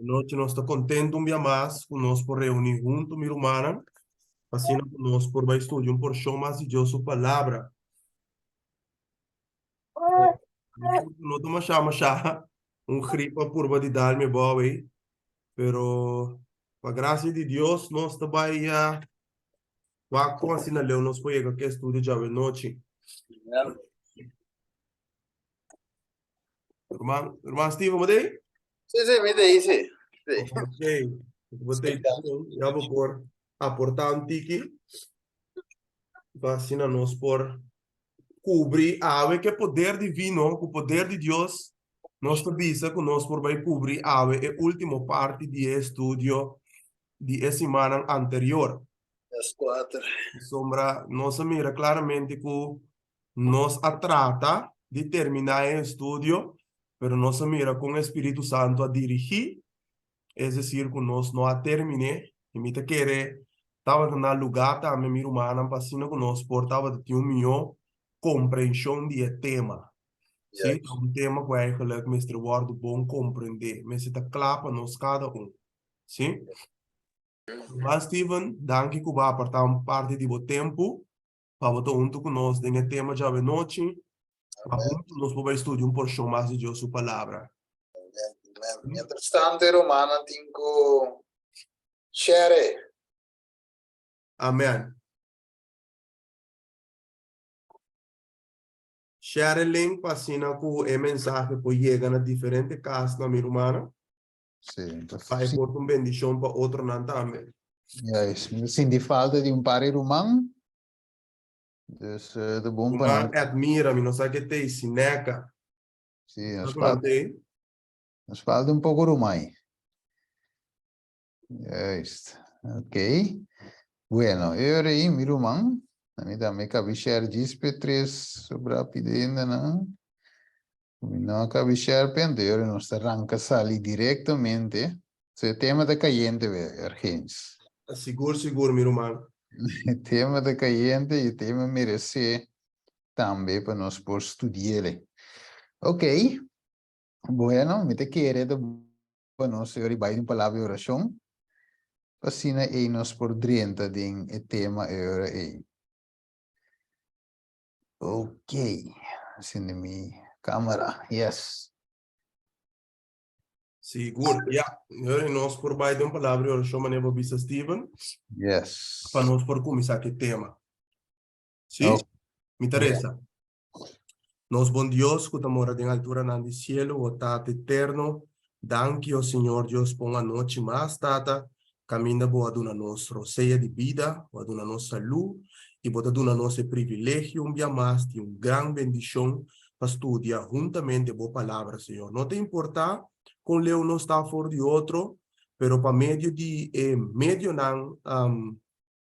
Noite nós estamos contentes um dia mais conosco por reunir junto, minha irmã, assim conosco por vai estudar por show mais de Deus sua palavra. Não estamos chama chá gripa por de dar me boa aí, pero com a graça de Deus nós também vai com assim na leu nós pode que estudo já de noite. Irmã Steve, vamos aí? Sì, mi dici. Sì. Ok, vou ter já vou por aportar um tiki, vacina nós por cobrir ave que é poder divino, o poder de Deus, nós dice que nós por vai cobrir ave é última parte de estudio de semana anterior. Squadra. Sombra, nós mira claramente que nós a trata de terminar o estudio, pero nós mira com o Espírito Santo a dirigir, é decir, que nós não a termine, e me te querer, estava na lugar também, minha irmã, passando que nós portava de um melhor compreensão de tema. Sim, Yes. um tema que eigenlijk Mr. Ward bom compreender, mas está claro para nós cada sim? Mas Steven, danke que vai aportar parte do tempo para botar junto conosco nesse tema já de noite, para Amen. junto nós vamos estudar porção mais de Deus sua palavra. Amen. Interessante Romana tinko share. Amém. Share link para assinar que o mensagem pode chegar a diferentes casas na minha irmã. Sì, Vai sì, por uma bendição para outro não também. juist. Misschien die falta di un pari roman. Dus de bom Irmã para admira, não sabe que tem sineca. sì, Não nos falta un poco romai. Juist. Ok. Bueno, ora in mi roman. Mi da me capi share GSP3 sobre rapidinho, não? Não capi share pende, ora non sta arranca sali direttamente. Se tema da caliente, urgência. Seguro, minha irmã. Tema da caliente e tema merece também para nós por estudar. Ok, bueno, me te quiere de bueno, se ori vai uma palavra oração. Passina e nós por drienta din e tema ora e. Ok, sendo mi câmera, yes. Seguro, ja. Nós por baixo de uma palavra, eu chamo de Bisa Steven, Yes. para nós por começar que tema. Sim? Oh, Me interessa. Nós, bom Deus, que estamos em altura no cielo, o Tata eterno, danke, o Senhor Deus, por uma noite mais, Tata, caminha boa do nosso roceia de vida, boa do nossa saúde, e boa do nosso privilégio, dia mais, de uma grande bendição, para estudar juntamente a boa palavra, Senhor. Não te importa com leu não está fora de outro, pero para meio não,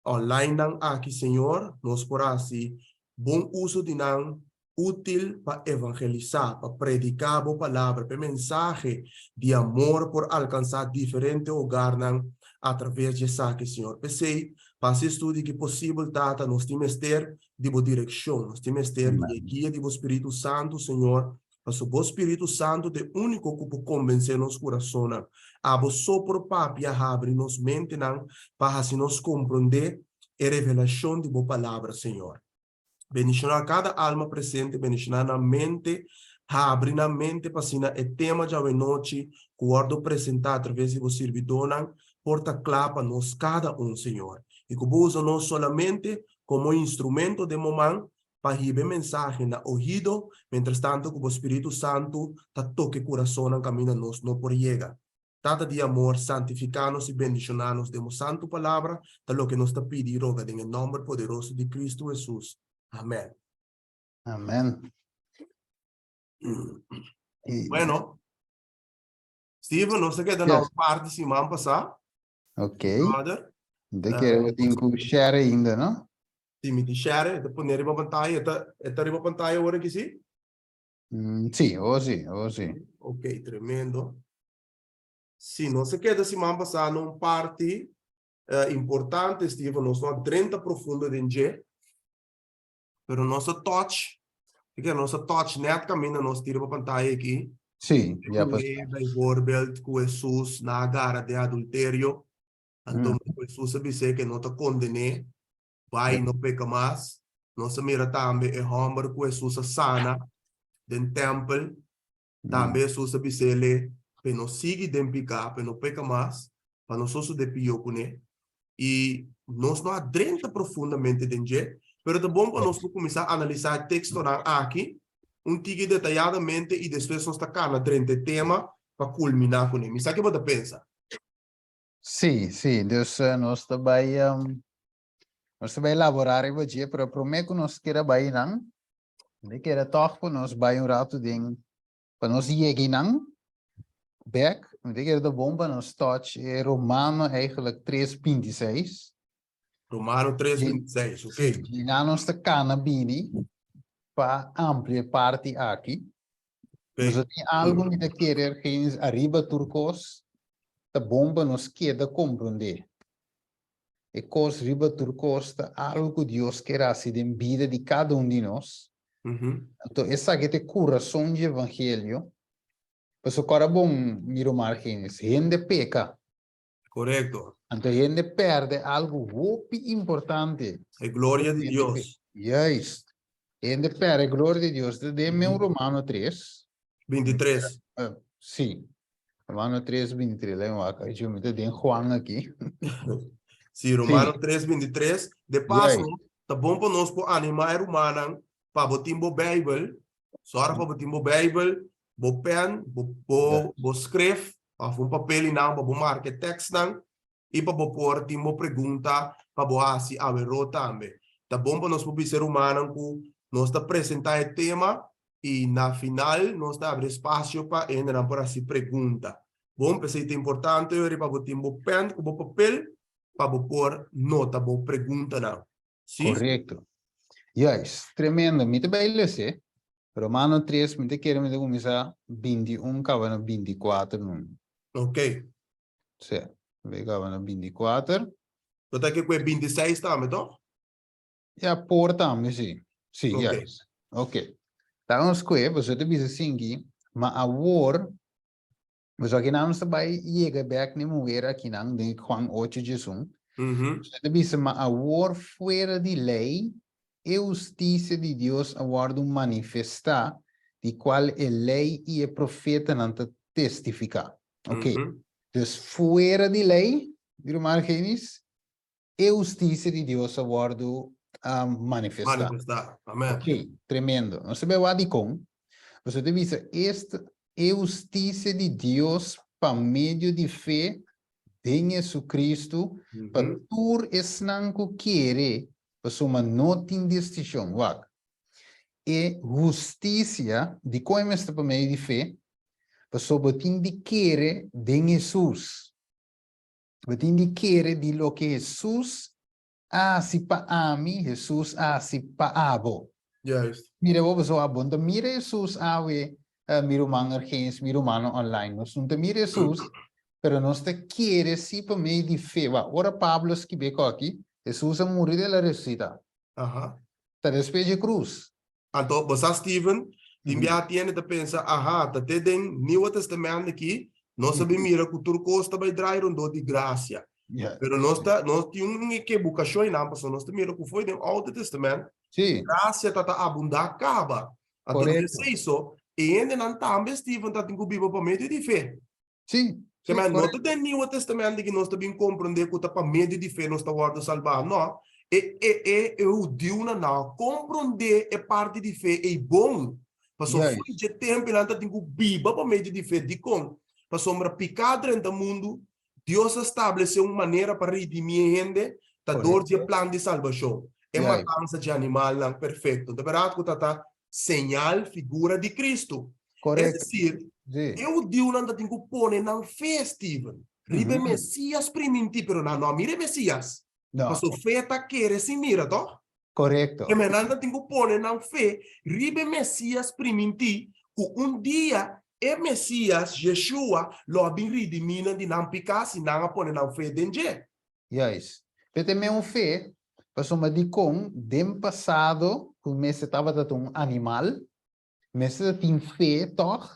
online não aqui, Senhor, nós por assim, bom uso de não, útil para evangelizar, para predicar a palavra, para mensagem de amor por alcançar diferentes lugares através de saque, Senhor. Pensei, para esse estudo que possível, Tata, nós temos ter de boa direção, nós temos ter de guia do Espírito Santo, Senhor, para o Espírito Santo de único que pode convencer nos corações, a você por papi a abre nos mente não, para assim nos compreender a revelação de boa palavra, Senhor. Bendicionar a cada alma presente, bendicionar na mente, abrir na mente para assim é tema de hoje noite, que guardo apresentar através de você servidor, porta clapa nos cada Senhor. E que usa não somente como instrumento de momento para receber mensagem na ouvido, mientras tanto que o Espírito Santo tá toque coração na caminho nos não por llegar. Tata de amor, santificar-nos e bendicionar-nos, demos santo palavra, tal lo que nos está pedindo, roga, em nome poderoso de Cristo Jesus. Amén. Amén. Bueno, Steven, no sé qué de Yes. una parte semana pasada. Ok. Brother, De que eu tenho que share ainda, não? si mi ti share, te poner en pantalla, esta arriba pantalla ahora que sí. Sì, oh sì, oh sì. Ok, tremendo. Si no se queda semana pasada un parte importante, Steven, nos no 30 profundo de G, pero nosso touch, porque nosso touch net caminha, nós tira para pantalla aqui. Sim, já Kung bijvoorbeeld ku Jesus na agara de adulterio, então Jesus sabe ser que não te condene, vai no peca mais, não se mira também é homem ku Jesus sana den templo, também Jesus sabe ser le, pe no sigue den pica, pe no peca mais, para nós só de pio kune, e nós não adrenta profundamente dentro, pero é bom para nós começar a analisar o texto aqui, tige detalhadamente e depois nós está na dentro do tema para culminar com ele. Sabe o que você pensa? Sim, sim, dus nós também elaborar e dia para prometer que nós queira bem não, de queira toch para nós bem rato ding, para nós ir não, back, de queira da bomba nós touch Romano eigenlijk 3:26. Romano 3:26, ok? E na nossa cana bini para amplia parte aqui. Mas tem algo que querer que arriba turcos, a bomba nos queda compreender. E cos riba turcos tá algo que Deus quer assim em vida de cada de nós. Então essa que te coração de evangelho, mas o cara bom miro margens, gente peca. Correto. Então gente perde algo muito importante. É glória de Deus. Yes. Gente perde a glória de Deus. Dê-me Romano 3. 23. Sim. Romano 3:23, lembra? Eu me dei Juan aqui. Sim, Romano 3:23. De passo, tá bom para nós por animar humana para botar o Bible, só para botar o Bible, bo pen, bo escreve, para um papel e não, para bo marcar texto não, e para bo pôr timbo pergunta, para bo assim a ver também. Tá bom para nós por ser humano que nós tá apresentar o tema e na final nós tá abre espaço para entrar por assim pergunta. Bom, pensei que é importante eu para botar o pen, o papel para pôr nota, para pergunta não. Sim? Correto. Yes, tremendo. Muito bem, Lece. Romano 3, muito quero me começar 21, acaba no 24. Ok. Sim, acaba no 24. Então aqui com 26 também, então? E a porta, sim. Sim, Ok. yes. Ok. Então, você te diz assim, mas a war, mas aqui não se vai chegar back nem mover aqui não, de Juan 8 Jesus. Você diz, mas a war fora de lei, a justiça de Deus aguarda manifestar, de qual a lei e o profeta não testificar. Ok? Então, fora de lei, viram margens, a justiça de Deus aguarda manifestar. Manifestar. Amém. Ok, tremendo. Não sabemos a com. Você te diz, esta é a justiça de Deus para meio de fé em Jesus Cristo, para tur esnanco querer, para uma nota em distinção. E justiça de como está para meio de fé, para sobre de querer de Jesus. Para de querer de lo que Jesus hace para mim, Jesus hace para abo. Yes. Mira, vou fazer a bunda. Mira Jesus awe, mira humano gens, mira humano online. Nós não mira Jesus, pero nós te querer se para meio de fé. Ora Pablo escreveu aqui, Jesus morreu de la ressuscita. Tá despejo de cruz. Então, você, Steven, já tiene de pensar, tá tendo Novo Testamento aqui, nós sabemos mira que o turco está vai dar de graça. Pero nós temos que buscar show não, porque nós temos que foi no Alto Testamento. Sim. Graça tá abundar acaba. Então, isso, e ainda não também Steven tá tendo Bíblia para meio de fé. Sim. Que mas não tem Novo Testamento que nós também compreender que tá para meio de fé nós está guardando salvar, não. O Deus não compreender é parte de fé é bom. Mas só foi de tempo lá tá tendo Bíblia para meio de fé de com. Para sombra picada no mundo, Deus estabeleceu uma maneira para redimir gente, tá dor de plano de salvação. É matança de animal não perfeito. De verdade que tá señal, figura de Cristo. Correto. É decir, eu Deus não tem que pôr na fé, Steven. Ribe Messias priminti, pero não mire Messias. Mas o fé tá querer se mira, tó? Correto. Que me não tem que pôr na fé, ribe Messias priminti, que dia é Messias, Yeshua, lo abin redimina de não picar, se não pôr na fé dentro. Yes. Pero também fé, passou uma dicom, dem passado, que o mês estava dando animal, mês tem fé, toch?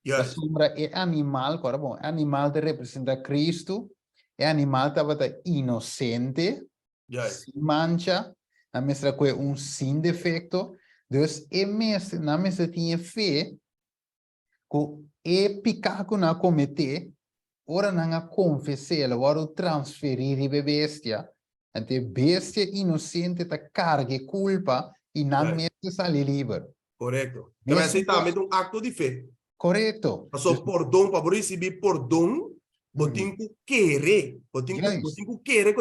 La Yes. sombra é animal, agora bom, animal te representa Cristo, é animal estava inocente, Yes. sem mancha, a mestra que sem defeito, dus é mestre, na mestra tinha fé, que é picar que não cometer, ora não confessar, ora transferir a bestia, ante bestia inocente ta carga culpa e não Yes. mestre sai livre. Correcto. Também Mesmo aceitamente um acto de fé. correto. Só perdão, para receber perdão, botem que querer. Botem Yes. que querer,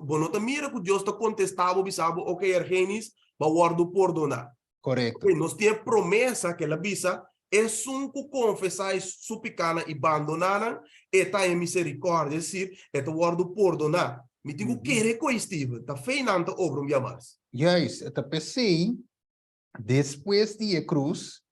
bonota mira que Deus está contestado, bisabo, ok, ergenis, para guardo perdonar. Correto. Ok, nós temos promessa que ela bisa, é um que confessar sua picana e abandonar, e tá em misericórdia, é decir, é to guardo perdonar. Me tenho que querer com Steve, tá feinando obra um dia mais. Yes, eu pensei, depois de a cruz,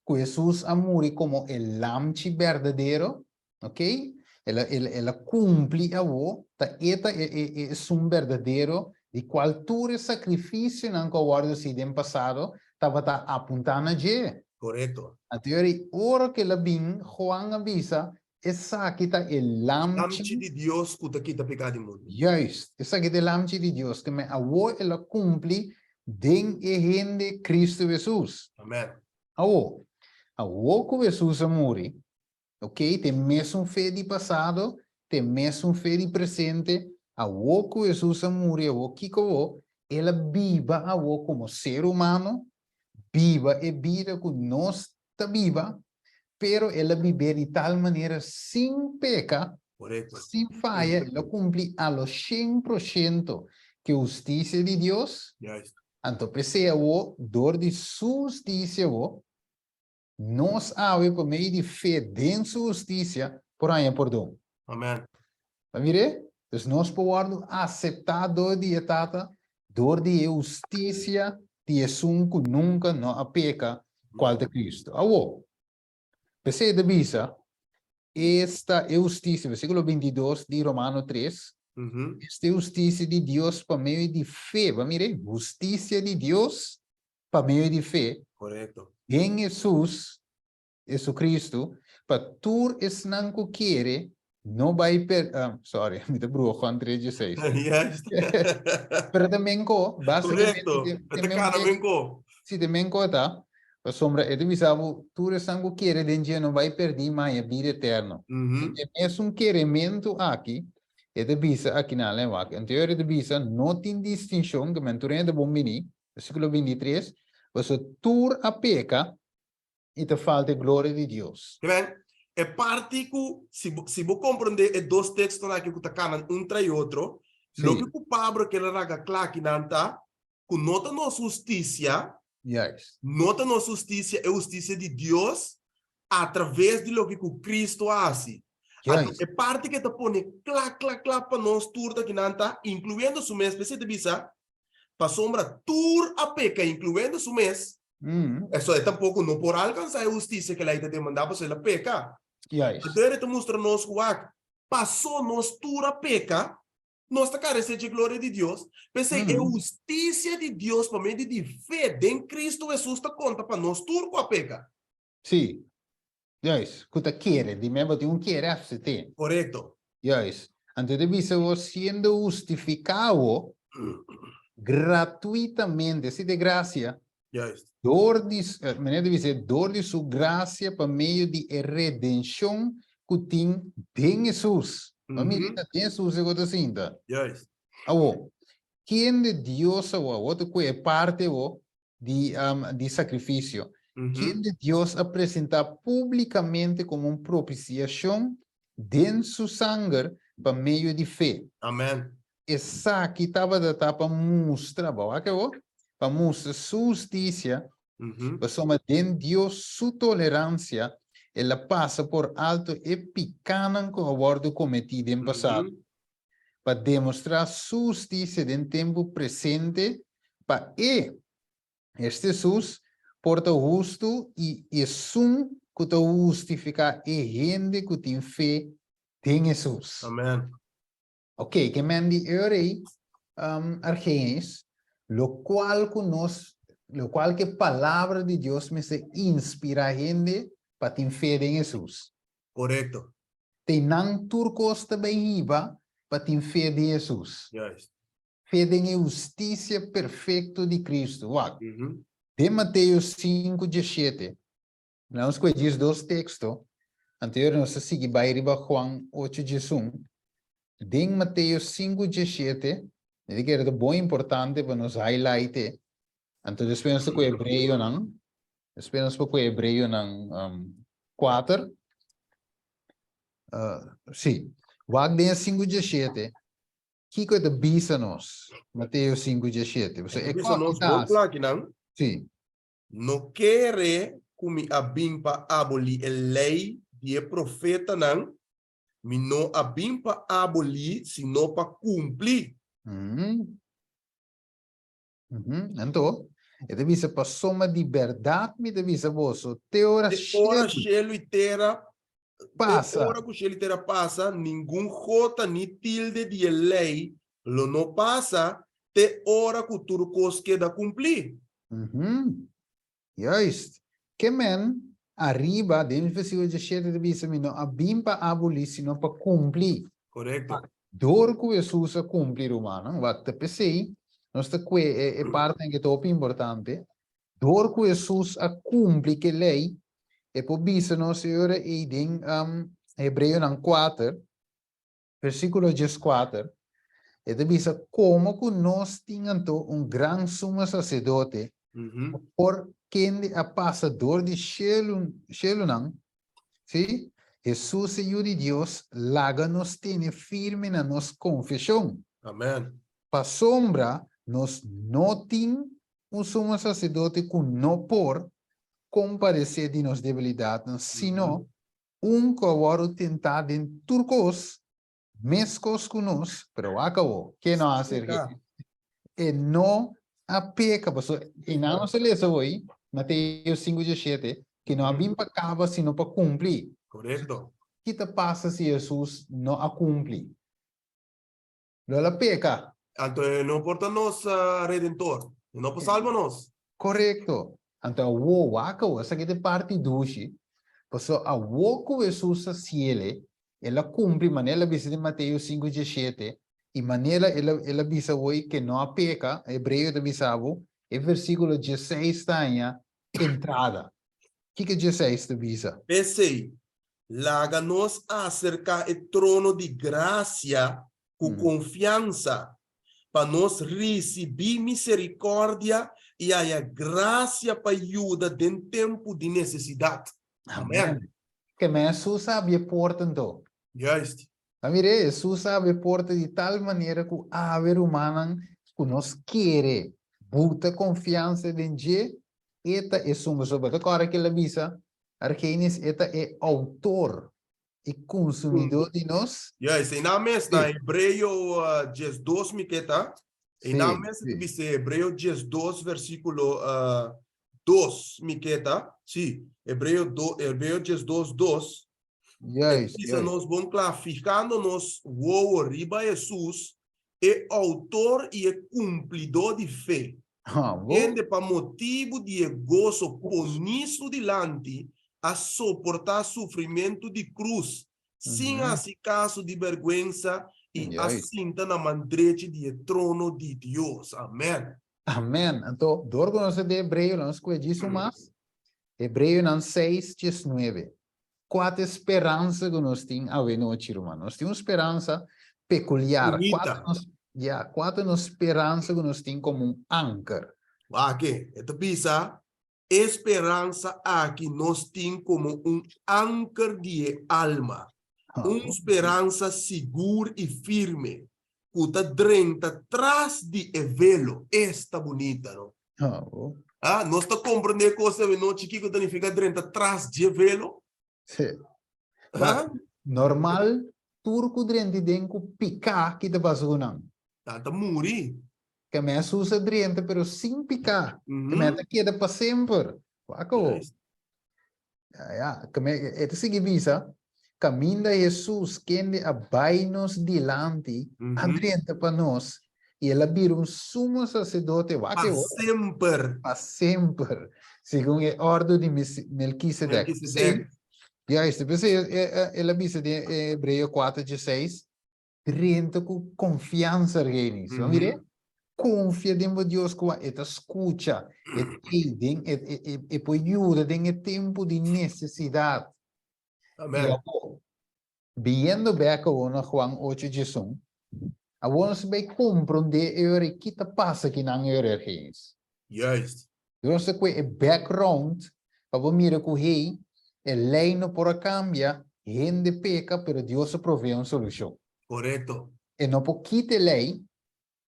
que Jesus amor como el lamchi verdadeiro, ok? Ela cumpre a o, ta eta é verdadeiro de qualquer sacrifício não que guarda se dem passado, estava apontando a je. Correto. A teoria, ora que ela vem, Juan avisa, essa aqui tá el Lamchi lamchi. de Deus, que tá aqui tá pecado mundo. Juist, essa aqui é o lamchi de Deus, que me avô ela cumpre den e rende Cristo Jesus. Amém. Avô, avô que Jesus amore, ok? Tem mesmo fé de passado, tem mesmo fé de presente, avô que Jesus amore, avô que avô, ela viva avô como ser humano, viva e vida que nós está viva, pero ela vive de tal maneira sem peca, Correto. sin falla, ela cumpre a los 100% que justicia de Dios. Yes. Entonces, se o dor de justicia, nos abre por meio de fé em sua justiça, por aí por dom. Amém. Tá vire? Então, nós podemos aceitar dor de etata, dor de justiça, de Jesus que nunca não peca, qual de Cristo. Awo. Pensei de visa, esta justiça, versículo 22 de Romano 3, esta justiça de Deus por meio de fé. Mire, justiça de Deus por meio de fé. Correto. Em Jesus, Jesucristo, para tu es não querer, não vai sorry, me te bruxo Juan 3:16. Yes. Pero também basicamente, Correto. Esta cara vengo. se também tá, a sombra é divisado, tu es não querer, dentro não vai perder mais a vida eterna. É um queremento aqui, é divisa aqui na lengua. Em teoria divisa, não tem distinção, que mentorei de bombini, versículo 23, você tu a peca, e te falta glória de Deus. Bem, é parte que, se você compreender, é dois textos aqui que estão um trai outro, lo que o Pablo quer raga claro que não está, que nota nossa justiça, Yes. nota nossa justiça é a justiça de Deus, através de lo que o Cristo faz. Yes. É parte que te põe claro para nós tudo que não está, incluindo o mês, você te visa, para sombra tur a peca, incluindo o mês. Eso é tampouco não por alcançar a justiça que ela te demandava para ela peca. Yes. Então ele te mostra nos que passou nos tura peca, nós está carecendo de glória de Deus. Pensei, é justiça de Deus por meio de fé em Cristo Jesus te conta para nós tur com a peca. Sim. Yes. Kuta quiere, di me boti un quiere afsete. Correto. Yes. Antes de viso siendo justificado gratuitamente, si de gracia, Yes. dor de su gracia por meio de redenção que tem em Jesus. Família, tem Jesus e outra cinta. Yes. Awo, quem de Deus outro que é parte de sacrifício. Quem de Deus apresentar publicamente como uma propiciação de sua sangue por meio de fé. Amém. Essa aqui estava para mostrar, para mostrar sua justiça, para somar de Deus sua tolerância, ela passa por alto e pequeno com o aborto cometido em passado, para demonstrar sua justiça em tempo presente, para este Jesus porta justo e que te justificar e gente que tem fé em Jesus. Amém. Ok, que mandi eurei argenis, lo cual que palavra de Deus me se inspira a gente para ter fé em Jesus. Correcto. Tem não turcos também iba para ter fé em Jesus. Juist. Fé em justiça perfeita de Cristo. Wag. Mhm. De Mateus 5:17. Nós conhecemos dois textos. Anterior nós seguimos para Juan 8:1. De Mateus 5:17. Ele que era bom importante para nos highlight. Então, depois nós com Hebreu não. Depois nós com Hebreu não 4. Sim. Wag de 5:17. Que coisa bisa nós? Mateus 5:17. Você é Bisa nos qual bom claro que não. Sim. No quere kumi abimpa aboli a lei de profeta não. Mi no abimpa aboli sino para cumprir. Então, ele visa para soma de verdade, me visa você. Teora Ora shelo itera passa. ora que shelo itera passa, nenhum jota ni tilde de lei lo no passa, te ora que turcos queda cumprir. Juist. Que men arriba, dentro do versículo 17, ele visa me não abimpa aboli, sino para cumprir. Correcto. Door que Jesus a cumprir, humano, wat te pensei, nós te é parte que é top importante. Door que Jesus a cumprir que lei, é por bisa nós ora e em Hebreu 4, versículo 14, é de bisa como que nós tínhamos grande sumo sacerdote por quem a passador de Shelo não, sim? Jesus e o de Deus, laga nos tem firme na nossa confissão. Amém. Para sombra, nós não temos sumo sacerdote que não por comparecer de nossas debilidades, sino que tentado em turcos, mescos com nós, pero acabou. Que não hacer e não a peca, e não se lê hoje, Mateus 5:17, que não abim para acaba, sino para cumprir. Correcto. O que passa se Jesus não a cumpre? Não é peca. Então, não importa nós, redentor. Não pode salvar-nos. Correto. Então, o waka, essa que é parte dushi. Porque a woco Jesus ciele, ela cumpre maneira bisa de Mateus 5:17, e maneira ela bisa hoje que não a peca, hebreu da bisavo, e versículo 16 está entrada. O que 16 da bisa? Pensei, laga-nos acerca do trono de graça com confiança, para nós receber misericórdia e a graça para ajuda em tempo de necessidade. Amém. Que Jesus sabe porta então. Justo. Mire, Jesus sabe porta de tal maneira que a ver humana que nos quer buta confiança em Deus. Eta é suma sobre agora que ela visa, Arquenis eta é autor e consumidor de nós. Yes, e na mesma Hebreu 12 miqueta, e na mesma dice Hebreu 12 versículo 2 miqueta, sim, Hebreu 12:2. Dice nos vamos clarificando-nos o riba Jesus é autor e é cumpridor de fé. Ende para motivo de gozo ponisso dilante a suportar sofrimento de cruz, sem esse caso de vergüenza e assinta na mandrete de trono de Deus. Amém. Amém. Então, dor que nós de Hebreu, nós conhecemos mais. Hebreu 6:9. Qual esperança que nós temos a ver noite, irmão? Nós temos esperança peculiar. Qual esperança que nós temos como âncora? Aqui, então pensa, esperança aqui nós temos como âncora de alma. Esperança segura e firme. Que está dentro atrás de velo. Esta bonita, não? Nós está compreendendo coisa de noite que significa dentro atrás de velo? Sim. Normal, turco dentro picar que te passou não. Tá muri. Que me asusta dentro, pero sem picar. Que me queda para sempre. Acabou. Que me é seguir visa. Caminha Jesus, quem abai nos dilante, adriente para nós, e ela vira sumo sacerdote, para sempre. Para sempre. Segundo a ordem de Melquisedeque. Juist, precies. Ela dice de Hebreo 4:16. Rente com confiança, Renis. Vamos ver? Confia em Deus que ela escuta, e pode ajudar em tempo de necessidade. Amen. Viendo bem que o Juan 8:1, a vamos bem compreender o que passa aqui na Renis. Juist. Dus que background, para você mirar que hey, lei não pode cambiar, gente peca, pero Deus provê uma solução. Correcto. E não pode quitar lei,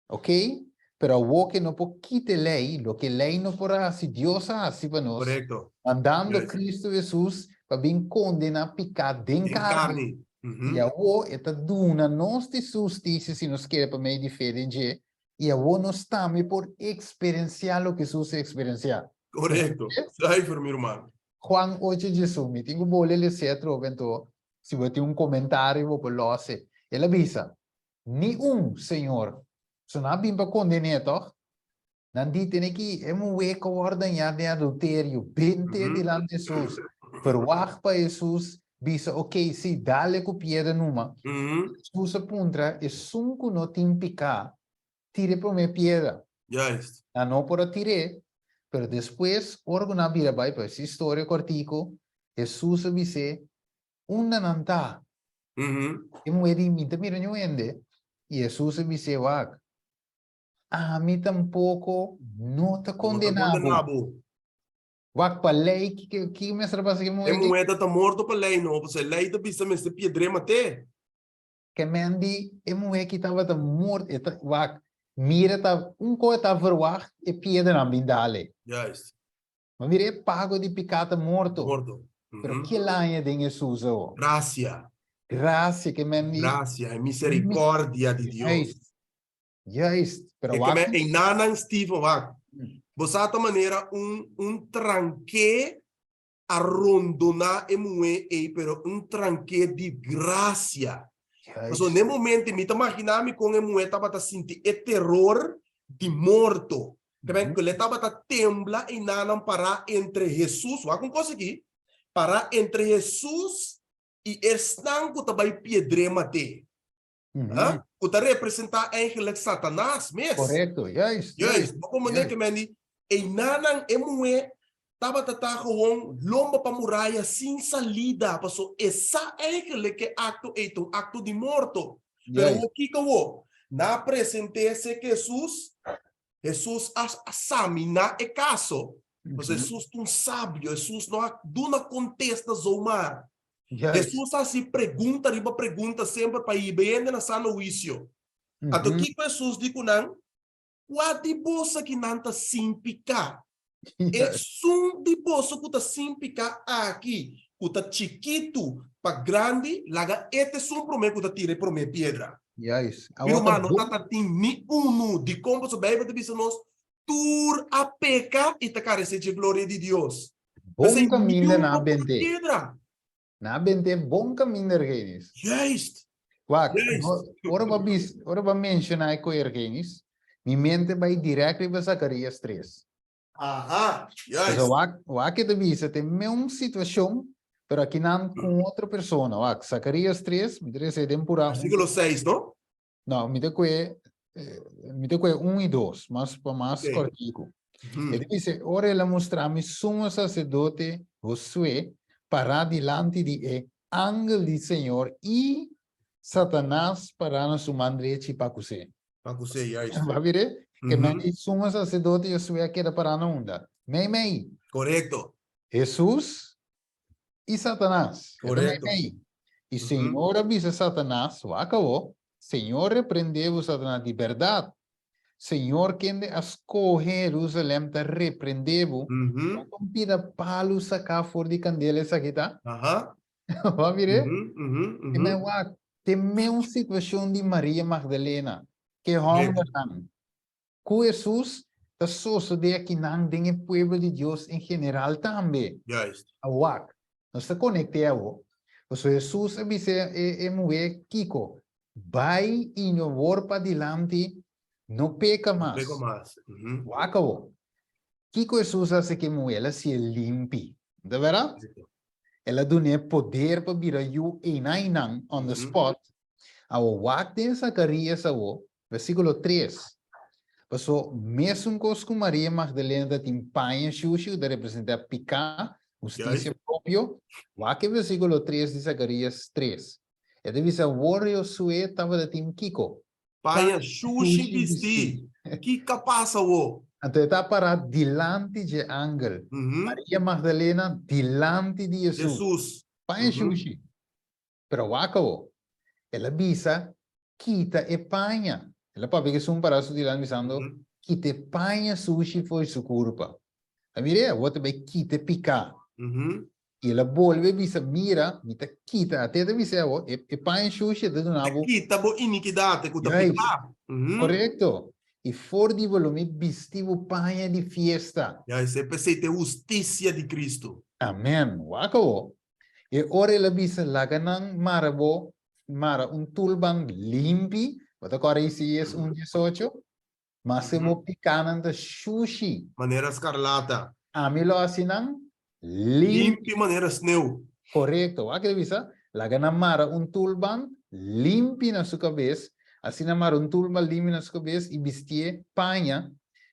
ok? Pero o que não pode quitar lei, lo que lei não pode fazer, Deus faz para nós, Correcto. mandando Yes. Cristo Jesus para vir condenar pecado em En carne. carne. E a o está dando nós de justiça se nos quer para meio de fé de e a o nós também por experienciar o que Jesus experienciar. Correcto. Cijfer, mi hermano. Juan 8:18, mi tengo boleh ler trovento, se você tem comentário, vou pôr Ele avisa, ni Senhor, se não bem para condenar, toch? Nanti tem que é um eco ordenhar de adultério, bente diante de Jesus, verwacht para Jesus, bisa, ok, se dá-lhe com piedra numa, Jesus apunta, e sunco não tem picar, tire para minha piedra. Juist. Não para tirar, pero depois, organa vira vai para essa história cortico, Jesus disse, nanta, e moedi minta mira nhoende, e Jesus disse, wag, a mim tampouco não te condenabo. Condenado. Wag pa lei que me serve que E moedi, moeda tá morto para lei, não. Você lei tá bisa mas piedre mate. que mendi, e moedi que estava morto, wag, mira tá coisa tá verwacht, e piedra na bindale. Juist. Mas mira, pago de picata morto. Morto. Pero que lanha de Jesus, oh? Gracia. Graça que mendi. Gracia e misericórdia de Deus. Juist. Pero E que me em nanan Steve wak. Bosata maneira tranque a rondona pero tranque de gracia. So, nel momento mi immaginami con tava ta sinti e terror de morto. Que ele tava ta tembla e nanan para entre Jesus, wa com coisa aqui, para entre Jesus e estanco tabai piedre mate. O ta representar eigenlijk Satanás mesmo. Correto, juist. Juist, como maneira que meni e nanan tava ta gewoon lomba pa muralha sem salida, passou essa eigenlijk acto acto de morto. Pero o que na presentesse que Jesus examina e caso. Mas Jesus é sábio, Jesus não contesta zomar. Jesus assim pergunta sempre para ir bem na sano juízo. Ato que Jesus diz não, qual bolsa que não está simpicar? É sum de bolsa que está simpicar aqui, que está chiquito para grande, laga este sum promete que está tira para minha pedra. Juist. Pero mano, tata tem ni de como se Bíblia diz nos tur a peca e te carece de glória de Deus. Bom caminho na bente. Pedra. Na bente, bom caminho ergenis. Juist. Wak, ora ba mencionar ko ergenis, mi mente vai direto para Zacarias 3. Aha, juist. So, wak te visa, tem uma situação, pero aqui não com outra pessoa. Wak, Zacarias 3, me interessa temporada. Versículo 6, não? Não, me te 1 e 2, mas para mais cortico. Ele diz, ora ela mostra-me sumo sacerdote Josué para diante de ángel do Senhor e Satanás para na sua direita para você. Para você, juist. Vai ver? Que me sumo sacerdote Josué que era para na onda. Mei. Correcto. Jesus e Satanás. Correcto. E Senhor avisa Satanás, acabou. Senhor repreendeu Satanás de verdade. Senhor, quem escolhe Jerusalém, te repreendeu. Não pida palo sacar fora de candela essa aqui, tá? Vai ver? Tem uma situação de Maria Magdalena, que é homem com Jesus, está só de aqui não tem o povo de Deus em geral também. Juist. Awak. Nós está conectado. Então, Jesus avisa mulher Kiko, vai e não vor para diante, não peca mais. Pego mais. Acabou. Kiko Jesus hace que mulher se limpe. De verdade? ela dune poder para bira you inang on the spot. Awo wak de Zacarias awo, versículo 3. Paso mesmo com Maria Magdalena da timpanha xuxu, da representa picar, justiça próprio. Wak versículo 3 de Zacarias 3. E deve ser warrior sue tava da tim Kiko. Paia xuxi bisti. Que capaz wo? Então está para dilante de ángel. Maria Magdalena dilante de Jesus. Jesus. Panha xuxi. Pero wakawo. Ela bisa kita e panha. Ela pode que sum para dilante bisando kita panha sushi foi su culpa. A mire, what be kita pica. E ela volve bisa mira, mita kita até de bisa o e panha sushi de nabo. Kita bo iniquidade kuta pica. Correcto. E for di volume bistivo panha di fiesta. Ja, esse é justiça de Cristo. Amen. Wakawo. E ora ela bisa laganang marabo mara tulbang limpi, wat agora Isaías 1:18, mas se mo picanan da sushi. Maneira escarlata. Amilo asinang limpi. Limpi maneira sneu. Correcto. Aquele bisa, laganang mara tulbang limpi na sua cabeça, assim mara tulbang limpi na sua cabeça e vestir panha.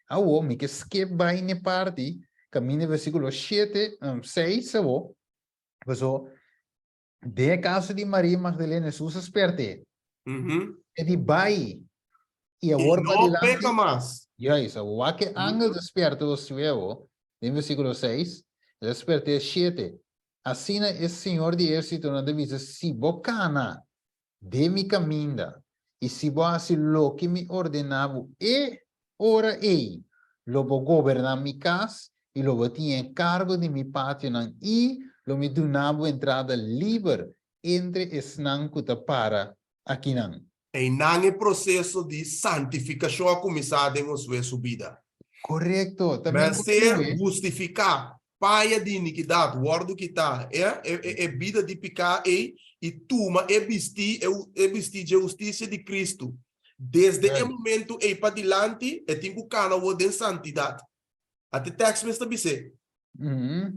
Awo, me que skip by ne parte, caminho versículo 6, awo, so, de caso de Maria Magdalena, Jesus esperte. E de bai. E agora não peca mais. Yes, o que ángel desperta o suevo, em versículo 6, ele desperta 7. Assim é o Senhor de Exército, onde diz, se bocana de mi caminda, e se boasi lo que me ordenava, e ora ei, lo vou governar mi casa, e lo vou tinha em cargo de mi pátio, e lo me donava entrada livre entre esnan kuta para aqui não. E não é processo de santificação a começar em sua subida. Correto. Mas ser justificar, paia de iniquidade, guardo que está, é vida de picar e tuma é vestir de justiça de Cristo. Desde o momento e para diante, é tem que canal de santidade. Até texto me está dizendo.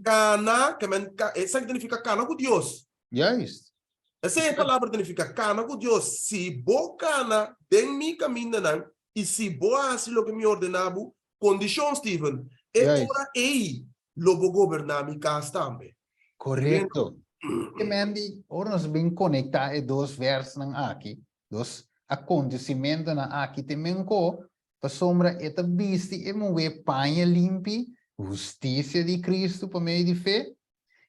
Cana, que significa cana com Deus. Yes. Essa é a palavra que significa cana com Deus. Se bo cana, den mi caminho não, e se bo assim o que me ordenava, condição, Steven, é ora ei, lobo governar mi casa também. Correto. Que mendi, ora nós bem conectar dois versos aqui, dois acontecimentos aqui também com a sombra eta viste e mover panha limpi, justiça de Cristo por meio de fé,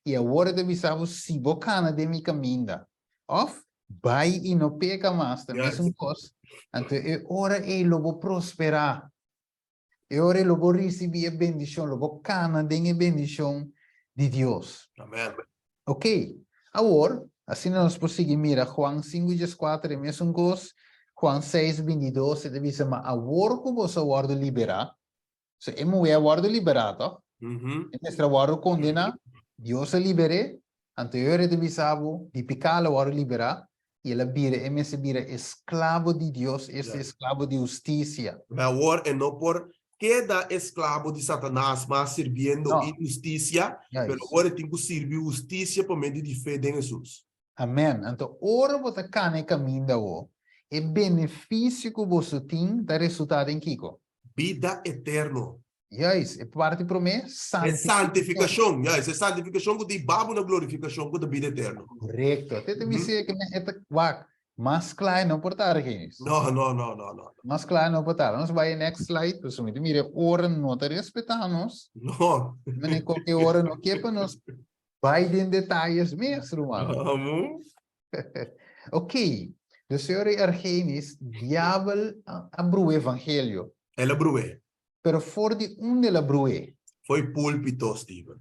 e agora de visamos se bocana de mi caminda. Of, vai e não peca mais, também são coisas. Então, é hora ele vou prosperar. É hora ele vou receber a bendição, ele vou cana de bendição de Deus. Amém. Ok. Agora, assim nós prosseguimos, mira, Juan 5:4, é mesmo coisa. Juan 6:22, ele diz, mas agora que você guarda liberar, se é mulher guarda liberado, nesta guarda condena, Deus se libere, anterior ele avisava, de picá-la guarda liberar, e ela vira, escravo de Deus, escravo de justiça. Mas agora é não por queda escravo de Satanás, mas servindo injustiça, mas agora tem que servir justiça por meio de fé em Jesus. Amém. Então, ora você cana caminho é benefício que você tem da resultado em Kiko. Vida eterna. Yes, é parte para mim, santificação. Yes, é santificação que de babo na glorificação que da vida eterna. Correto. Até me dizer que é mas claro não portar aqui. Não. Mas claro não portar. Nós vai next slide, pessoal. Mire, ora não te respeitamos. Não. Mas qualquer hora não quer para nós vai em detalhes mesmo, mano. Ok. O Senhor Argenis, diabo abriu o evangelho. Ela abriu. Pero for de onde ela abriu? Foi púlpito, Steven.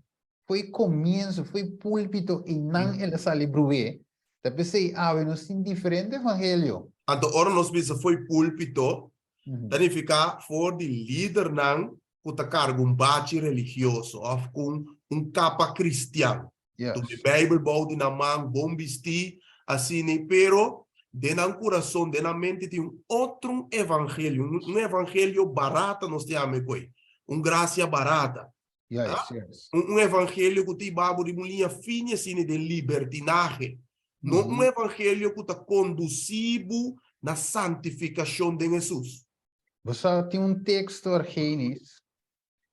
Foi começo, foi púlpito e não ela sale abriu. Da pensei, nós tem diferente evangelho. Então, ora nós pensamos foi púlpito, significa for de líder não, que tá cargo bate religioso, ou com capa cristiano. Yes. A Bíblia baude na mão, bom vestir, assim, pero dentro do coração, dentro da mente tem outro evangelho, um evangelho barato nós temos aqui, graça barata. Yes, yes. Um evangelho que tem babo de mulher fina assim de libertinagem. Não um Mhm. evangelho que está conduzido na santificação de Jesus. Basta tem texto Argenis,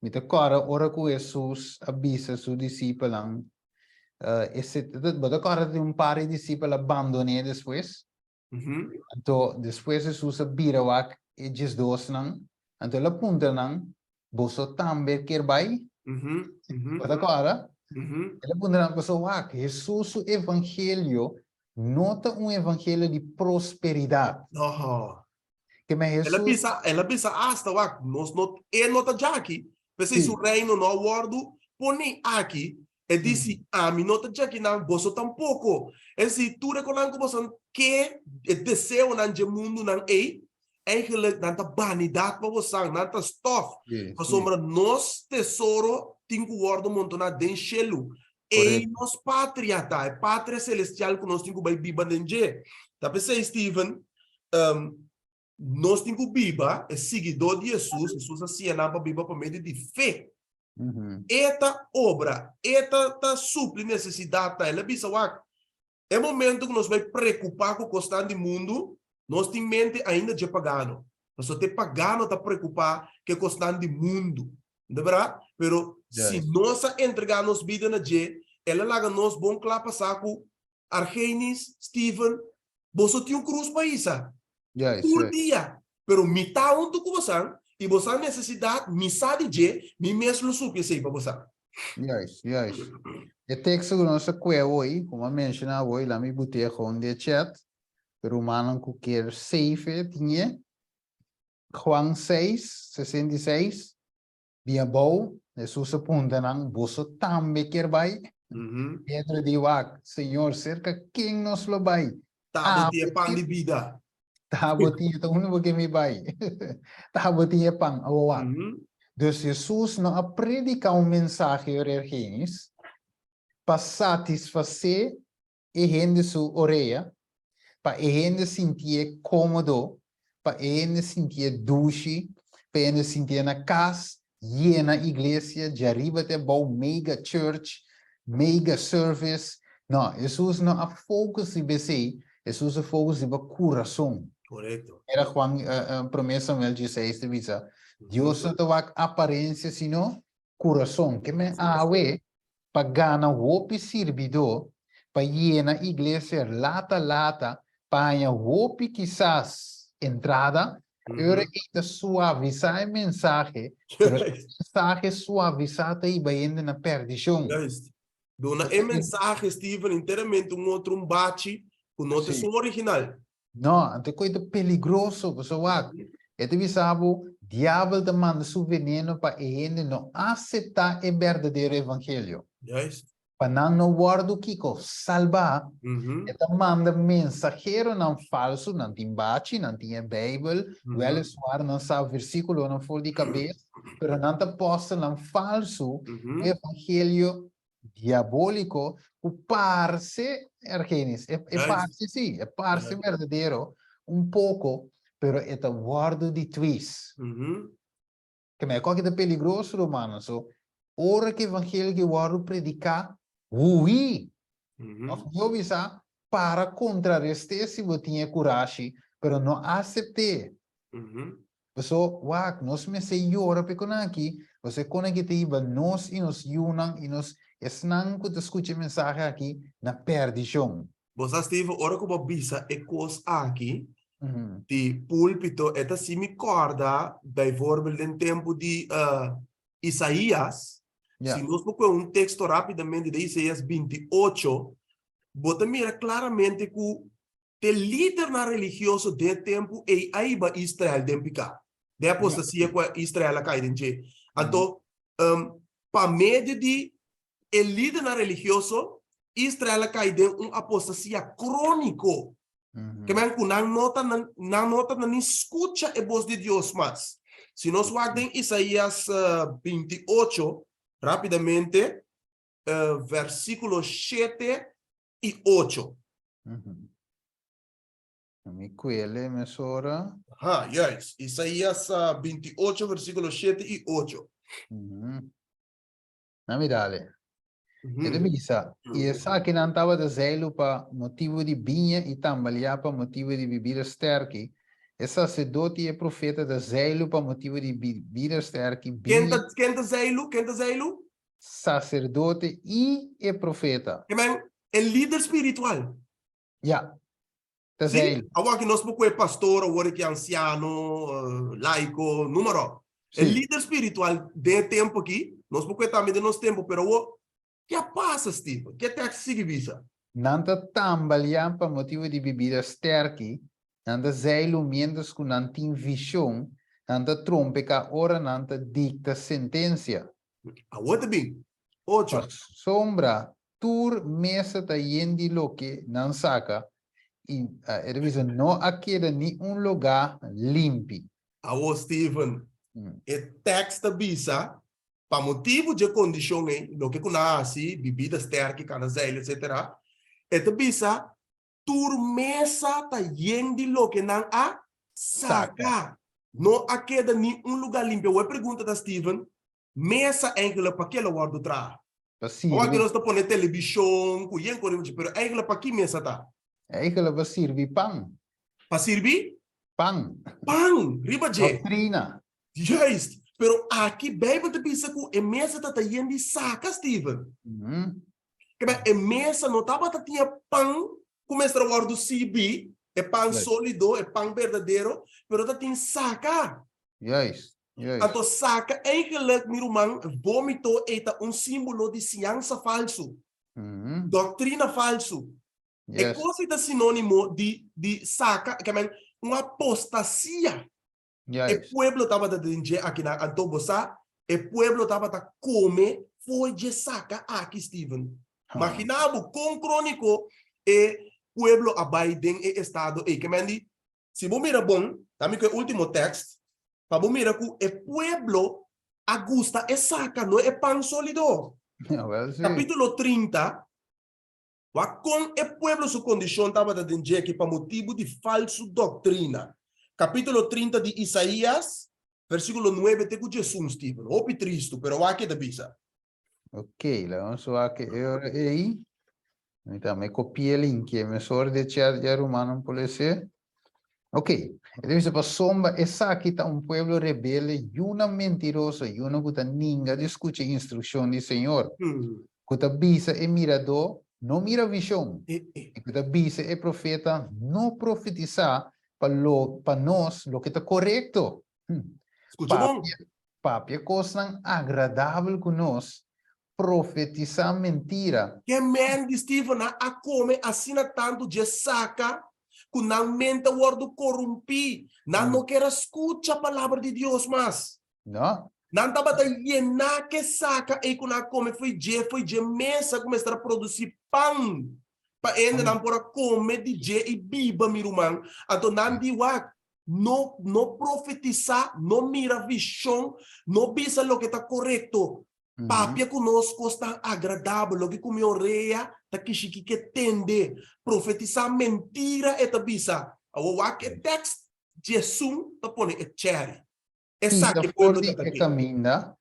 mit der Kara ora ku Jesus avvisa su discípulos, basta Kara tem pari discípulos abandonei depois. Então, depois Jesus vira wak e diz dos nang, então la punta nang, boso tambe kirbai, basta Kara, ela punta nang boso wak, Jesus o evangelho, nota evangelho de prosperidade. Que me Jesus... Ela pensa hasta lá, nós não é nota já aqui. Pensa isso reino no wordo, põe aqui e disse a mim nota já aqui não bosso tampouco. E se tu reconhece que que é desejo nan de mundo nan eigenlijk nanta vanidade para você, nanta stof. Para sombra nós tesouro tinco wordo montona den chelo. E nós pátria tá, é pátria celestial que nós tinco vai biba denge. Tá pensei Steven, nós temos Bíblia, é seguidor de Jesus, Jesus assim na Bíblia por meio de fé. Esta obra, esta supre necessidade, ela bisa é momento que nós vai preocupar com o constante mundo, nós temos mente ainda de pagano. Nós só tem pagano tá preocupar com o constante mundo, não é verdade? Pero se nós entregarmos vida na G, ela larga nós bom claro passar com Argenis, Steven, você tem cruz para isso. Por dia, pero mitad un tu kubasan, e você necessidade, misa de mi mesmo supi sei para você. Yes. O texto que nós hoje, como eu mencionava hoje, lá me botei com de chat, pero o mano que quer safe tinha Juan 6:66, via bom, Jesus aponta nang boso também quer vai. Pedro diz, Senhor, cerca quem nos lo vai? Tá, botia pão de vida. Tabotinha, então não vou que me vai. Tabotinha pang awa. Dus Jesus não predica mensagem orelhas para satisfazer a gente sua orelha, para a gente sentir cômodo, para a gente sentir duche, para a gente sentir na casa, na igreja, de arriba até bom mega church, mega service. Não, Jesus não a focus em você, Jesus a focus em coração. Correto. Era Juan, promessa 16 de visa. Deus não tem aparência, sino coração. Que me awe, para ganhar o servidor, para ir na igreja lata, para ganhar o quizás entrada, era esta suavizar a mensagem, pero a mensagem suavizada e vai indo na perdição. Dona é mensagem, Steven, inteiramente outro bate, com nota sua original. Não, é coisa peligroso, pessoal. É de o diabo te manda seu veneno para a gente não aceitar o verdadeiro evangelho. Para não guardar o Kiko, salvar, ele manda mensageiro não falso, não tem bate, não tem a Bíblia, well, não sabe o versículo, não for de cabeça, mas não te posta não falso, o evangelho diabólico, o parse, Argenis, é parse sim, é parse verdadeiro, pouco, pero é o guardo de twist. Que me é peligroso, romano, so, ora que o evangelho que guardo predicar, eu visa para contrarrestar se você tinha coragem, pero não aceitei. So, nós me sei ora peconaki, você conectiva nós e nos unam e nos esnan que te escute mensagem aqui na perdição. Você esteve ora que você visa e coisa aqui, de púlpito, esta se me corda, bijvoorbeeld em tempo de Isaías. Se nós procuramos texto rapidamente de Isaías 28, você mira claramente que o líder religioso de tempo é aí va Israel de picar. De apostasia que Israel a cair em che. Então, para meio de o líder religioso, Israel a cair em apostasia crônico. Que man não nota não escuta a voz de Deus mais. Se nós guardamos Isaías 28, rapidamente, versículos 7 e 8. Mi quelle, mesora. Yes. Isaías 28, versículos 7 e 8. Nami dale. E de bisa, e sa che non stava da zelo pa motivo di binha e tambalia pa motivo di bebida sterki. E sacerdote e profeta da zelo pa motivo di bebida sterki, binha, Kenta zeilu, kenta zeilu. sacerdote e profeta. Amen. El líder espiritual. Ja, da Sim? zelo. Agora que nós pouco é pastor, agora que é anciano, laico, número. El Sim. líder espiritual de tempo aqui, nós pouco é também de nosso tempo, pero o que passa, Steve? Que te sigue visa? Nanta tambalia pa motivo di bebida sterki, nanta zelo mientras con nantin vision, nanta trompe ka ora nanta dicta sentencia. A outra bem. Pa Ocho. sombra, tur mesa ta yendi loke nan saka, revisa no queda ni un lugar limpi. A o Steven. E texta visa, para motivo de condição, lo que conhece, bebida sterke, canazel, etc. E te visa, turmesa ta yendi lo que não a saca. Não a queda ni un lugar limpo. Eu pergunto da Steven, mesa eigenlijk para que ela guarda tra? Agora que nós estamos pondo televisão, cuyen corremos, pero eigenlijk para que mesa tá? Eigenlijk va sirvi pan. Para servir? Pan. Pan, riba je. Doctrina. Juist. Pero aqui, Bijbel te pensa que a mesa tá yendi saca, Steven. Que a mesa não tava tá tinha pão, começa a guardar CB, é pão sólido, é pão verdadeiro, pero tá tem saca. Juist. Então saca, eigenlijk, meu irmão, vômito é símbolo de ciência falso, doutrina falso. É coisa sinônimo de saca, que é uma apostasia. O pueblo estava dentro aqui na Antobosa, o pueblo estava come foi de saca aqui, Steven. Imaginamos com crônico e pueblo abaiden e estado e que mendi se você mira bom, também que o último texto, para você mira que o pueblo agusta e saca não é pão sólido. Capítulo 30, com o pueblo sua condição estava dentro aqui para motivo de falso doutrina. Capítulo 30 de Isaías, versículo 9, te que Jesus, Steven. Hope triste, pero aqui da bisa. Ok, vamos a ver que aí. Então, me copiei o link, me sor de chat de romano police. Ok, dice para sombra, essa aqui está pueblo rebelde, e uma mentirosa, e uma que ninguém discute instrução do Senhor. Que bisa é mirador, não mira visão. E que bisa é profeta, não profetizar para nós o que está correto. Escuta bom. Papia coisa agradável com nós. Profetizar mentira. Que mente, Steven, a come assina tanto de saca, que não mente o word corrompi, não quer escutar a palavra de Deus mais. Não? Não estava a llenar que saca e que não come foi de mesa começar a produzir pão. Para ainda não por comer de je e biba, meu irmão. Então não diga, não profetizar, não mira visão, não bisa o que está correto. Papia conosco está agradável, lo que comeu reia, tá que tende, profetizar mentira e tabisa. O que text Jesus tá pone e cherry. Essa que for di e caminda,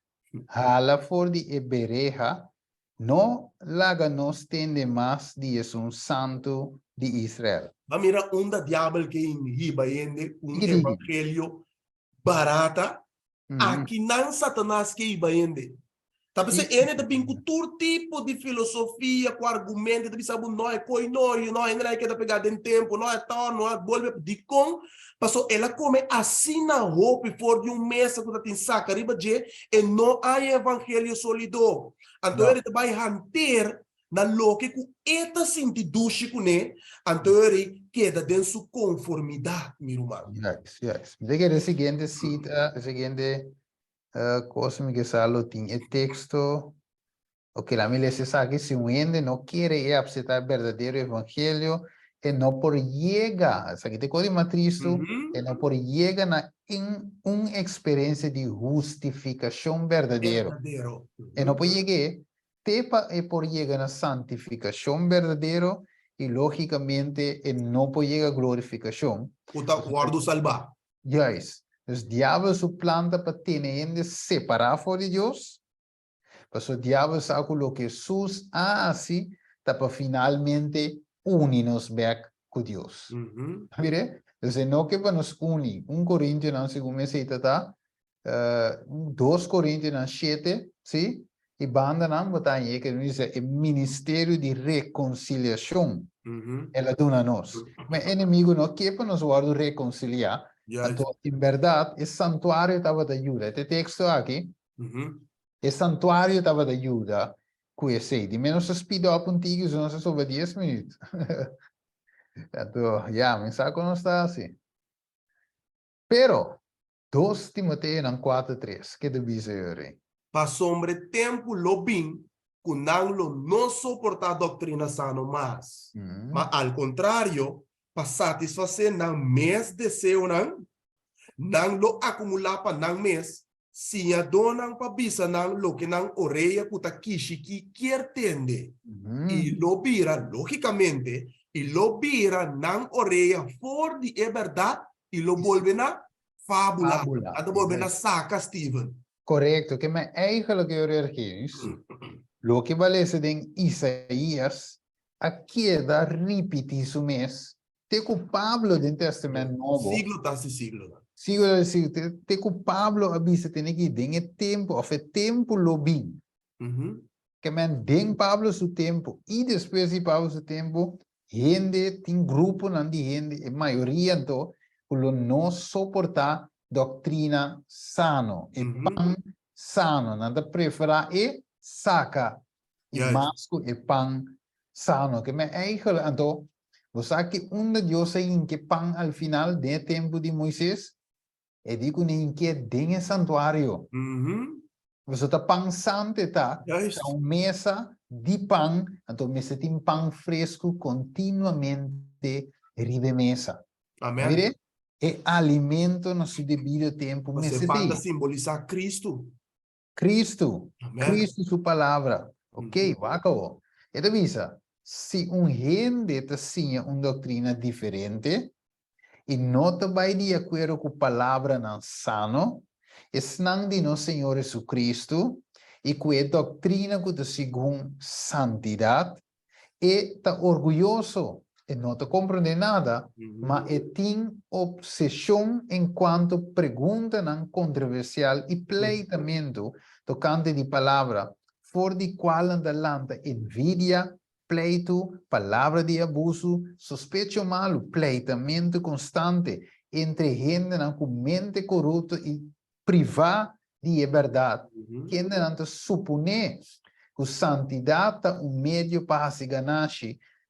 hala for di e bereja, no laga nos tende mais de um santo de Israel. Va mira onda diablo que in hiba yende evangelho barata, aqui não Satanás que hiba yende. Tapi se ene da bin cultura tipo de filosofia com argumento de sabe não é coi não ainda é que da pegar em tempo não é tal não é volve de com passou ela come assim na hope for de mesa que tem saca riba de e não há evangelho sólido então ele vai hanter na loque que eta sentido com né então ele queda dentro sua conformidade meu irmão. Yes. Diga a seguinte cita, a seguinte cosa que salo tiene el texto, o que la iglesia sabe que si uno no quiere aceptar el verdadero evangelio, y no por llega, o sea, que te code matristo, y no por llega en una experiencia de justificación verdadero. Y no por llegar, tepa es por llegar a santificación verdadero, y lógicamente, no por llegar a glorificación. Guardo salvar. Yes. Dus diablo su planta para tener separar de Deus, Paso diabo sabe lo que Jesús hace para finalmente unirnos back con Dios. Uhum. Mire, entonces no que nos unir. 1 Corintios, no, según me cita, 2 Corintios 7, ¿sí? Y banda nan botar aí que dice el ministerio de reconciliación. Uhum. Ela dona nós. Mas inimigo não quer para nos guardar reconciliar. Yes. Então, em verdade, esse santuário estava de ajuda. Este texto aqui, Uhum. esse santuário estava de ajuda. Conhecer. De menos speed up contigo, não se sobre 10 minutos. Então, já, mensagem não está assim. Pero, 2 Timoteo 4:3, que deve ser? Pa sobre tempo lo bem, kunanglo não suportar doutrina sano mais. Mas, al contrário, para satisfazer não mes desejo não lo acumular para não mes, se a dona para bisa não lo que não oreia puta kishi que quer tende. E lo vira, logicamente, e lo vira não oreia for de verdade e lo volve na fábula. Até volve na saca, Steven. Correcto, que me eigenlijk ergens, lo que vale em Isaías, aqui da repetir isso mês, te com Pablo do Testamento Novo, Siglo tras siglo. siglo te com Pablo avisa tem que tem tempo, of tempo lo bem, que men den Pablo su tempo, e depois de Pablo su tempo, gente, tem grupo não de gente, a maioria então, lo não suportar doutrina sano, e pan sano, nada prefera e saca, e Yes. masco e pan sano, que me eigenlijk, então, você que de Deus em que pan al final de tempo de Moisés, e digo nem que den santuário, você está pensando tá, Yes. uma mesa de pão, então mesa tem pão fresco continuamente ribe mesa. Amém. Mire, e alimento no seu devido tempo. Você pode simbolizar Cristo. Cristo, Amém. Cristo sua palavra. Ok, acabou. Então, visa, se gente tinha uma doutrina diferente e não vai de acordo com a palavra não sano, não de nosso Senhor Jesus Cristo e com a doutrina que está segundo santidade, e está orgulhoso e não está compreendendo nada, mas tem obsessão enquanto pergunta não controversial e pleitamento tocante de palavra, for de qual andalanta envidia, pleito, palavra de abuso, sospecho malo, pleitamento constante entre gente com mente corrupta e privada de verdade. Quem não supõe que santidade é meio para se ganhar,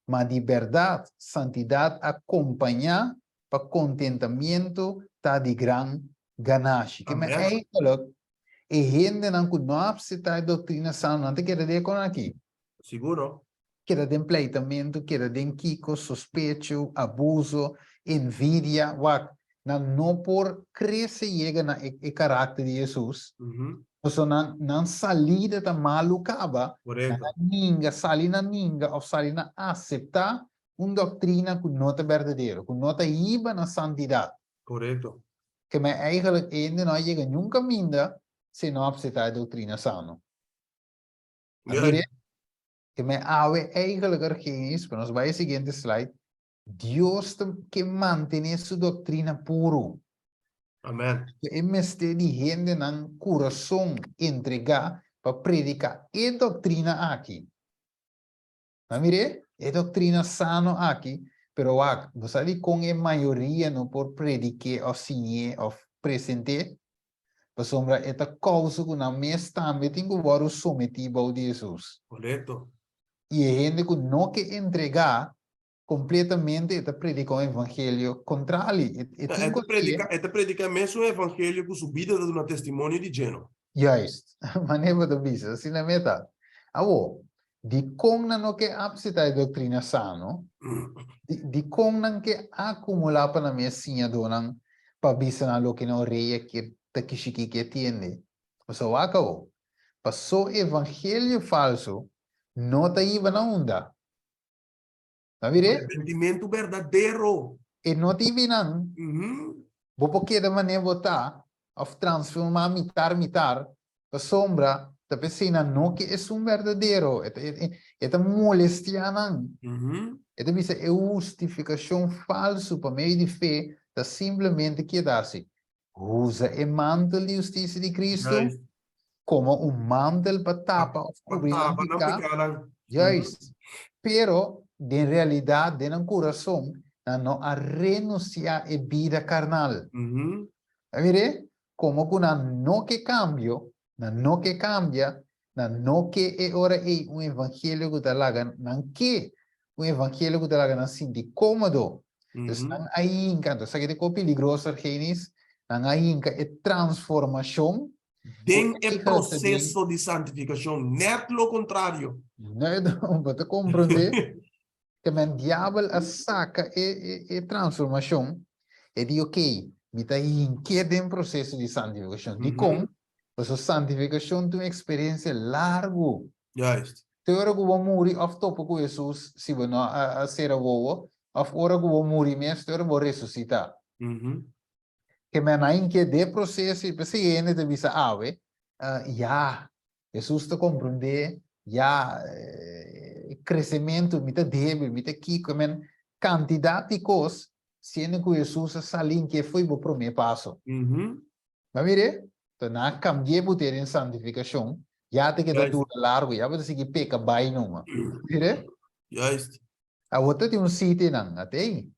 mas de verdade, santidade acompanha para contentamento tá de grande ganagem. Que me é e gente não conhece a doutrina sã, não te quer dizer com aqui. Seguro. Quer de pleitamento, quer de kiko, sospecho, abuso, envidia, não por crescer chega na e caráter de Jesus. Então, não salida da malucaba, ninguém sali na ninguém, ou sali na aceitar uma doutrina que não é verdadeira, que não é iba na santidade. Correto. Que me eigenlijk ainda não chega nunca minda se não aceitar a doutrina sana. Yeah. Que me ave eigenlijk ergens, para nós vai a seguinte slide, Deus que mantém sua doutrina puro. Amém. E mestre de gente não coração entregar para predicar e doutrina aqui. Não mire? E doutrina sano aqui, pero você sabe com a maioria não por predicar ou sinher ou presentar, para sombra esta causa que na mesa também tem que ser sometido ao de Jesus. Correto. E a gente que não quer entregar completamente esta predicar o evangelho contrário. Esta predica mesmo o evangelho com subida de um testemunho de geno. Juist, maneira de visa, assim na metade. Avo, de como não que aceitar a doutrina sano, de como não que acumular para a minha sinha donan para visa na lo que não reia que te kishiki que tiende. So acabou. Passou evangelho falso, não te iba na onda. Tá vire? Arrependimento verdadeiro. E não te iba na. Vou porque de maneira botar of transformar mitar, a sombra, pesina no que es un verdadero. Esta molestia nan. Uhum. Esta bisa é justificação falso para meio de fé, da simplesmente que dá-se. Usa o mantel de justiça de Cristo Juist. como um mantel para tapar ou cobrir o Patapa, não pecado. picaram. Justo. Pero, de realidade, no coração, não a renunciar à vida carnal. Uhum. Mire, como que no que cambio, no que cambia, no que é ora é um evangelho que talaga, não que um evangelho que talaga não sente cômodo. Então, Uhum. não aí encanto, sabe que é peligroso, Genis, não aí encanto é transformação. Tem é processo de santificação, net lo contrário. Não, para compreender que o diabo a saca é transformação. E diz, ok, me está inquieto em processo de santificação. De como? Pues a santificação tem uma experiência larga. Juist. Te ora que vou morrer, of topo com Jesus, se você não a ser a voa, of ora que vou morrer mesmo, te ora vou ressuscitar. Uhum. Que me na inquieto de processo, e pensei que ele te visa ave, já, Jesus te compreende, já, crescimento, me tá débil, me tá aqui, que men, quantidade de coisas, sendo que Jesus salim que foi o primeiro passo. Uhum. Mas mire, então na cambiar por ter em santificação, já te queda duro largo, já você que peca bem não, mire? Juist. A outra tem sítio não, até aí.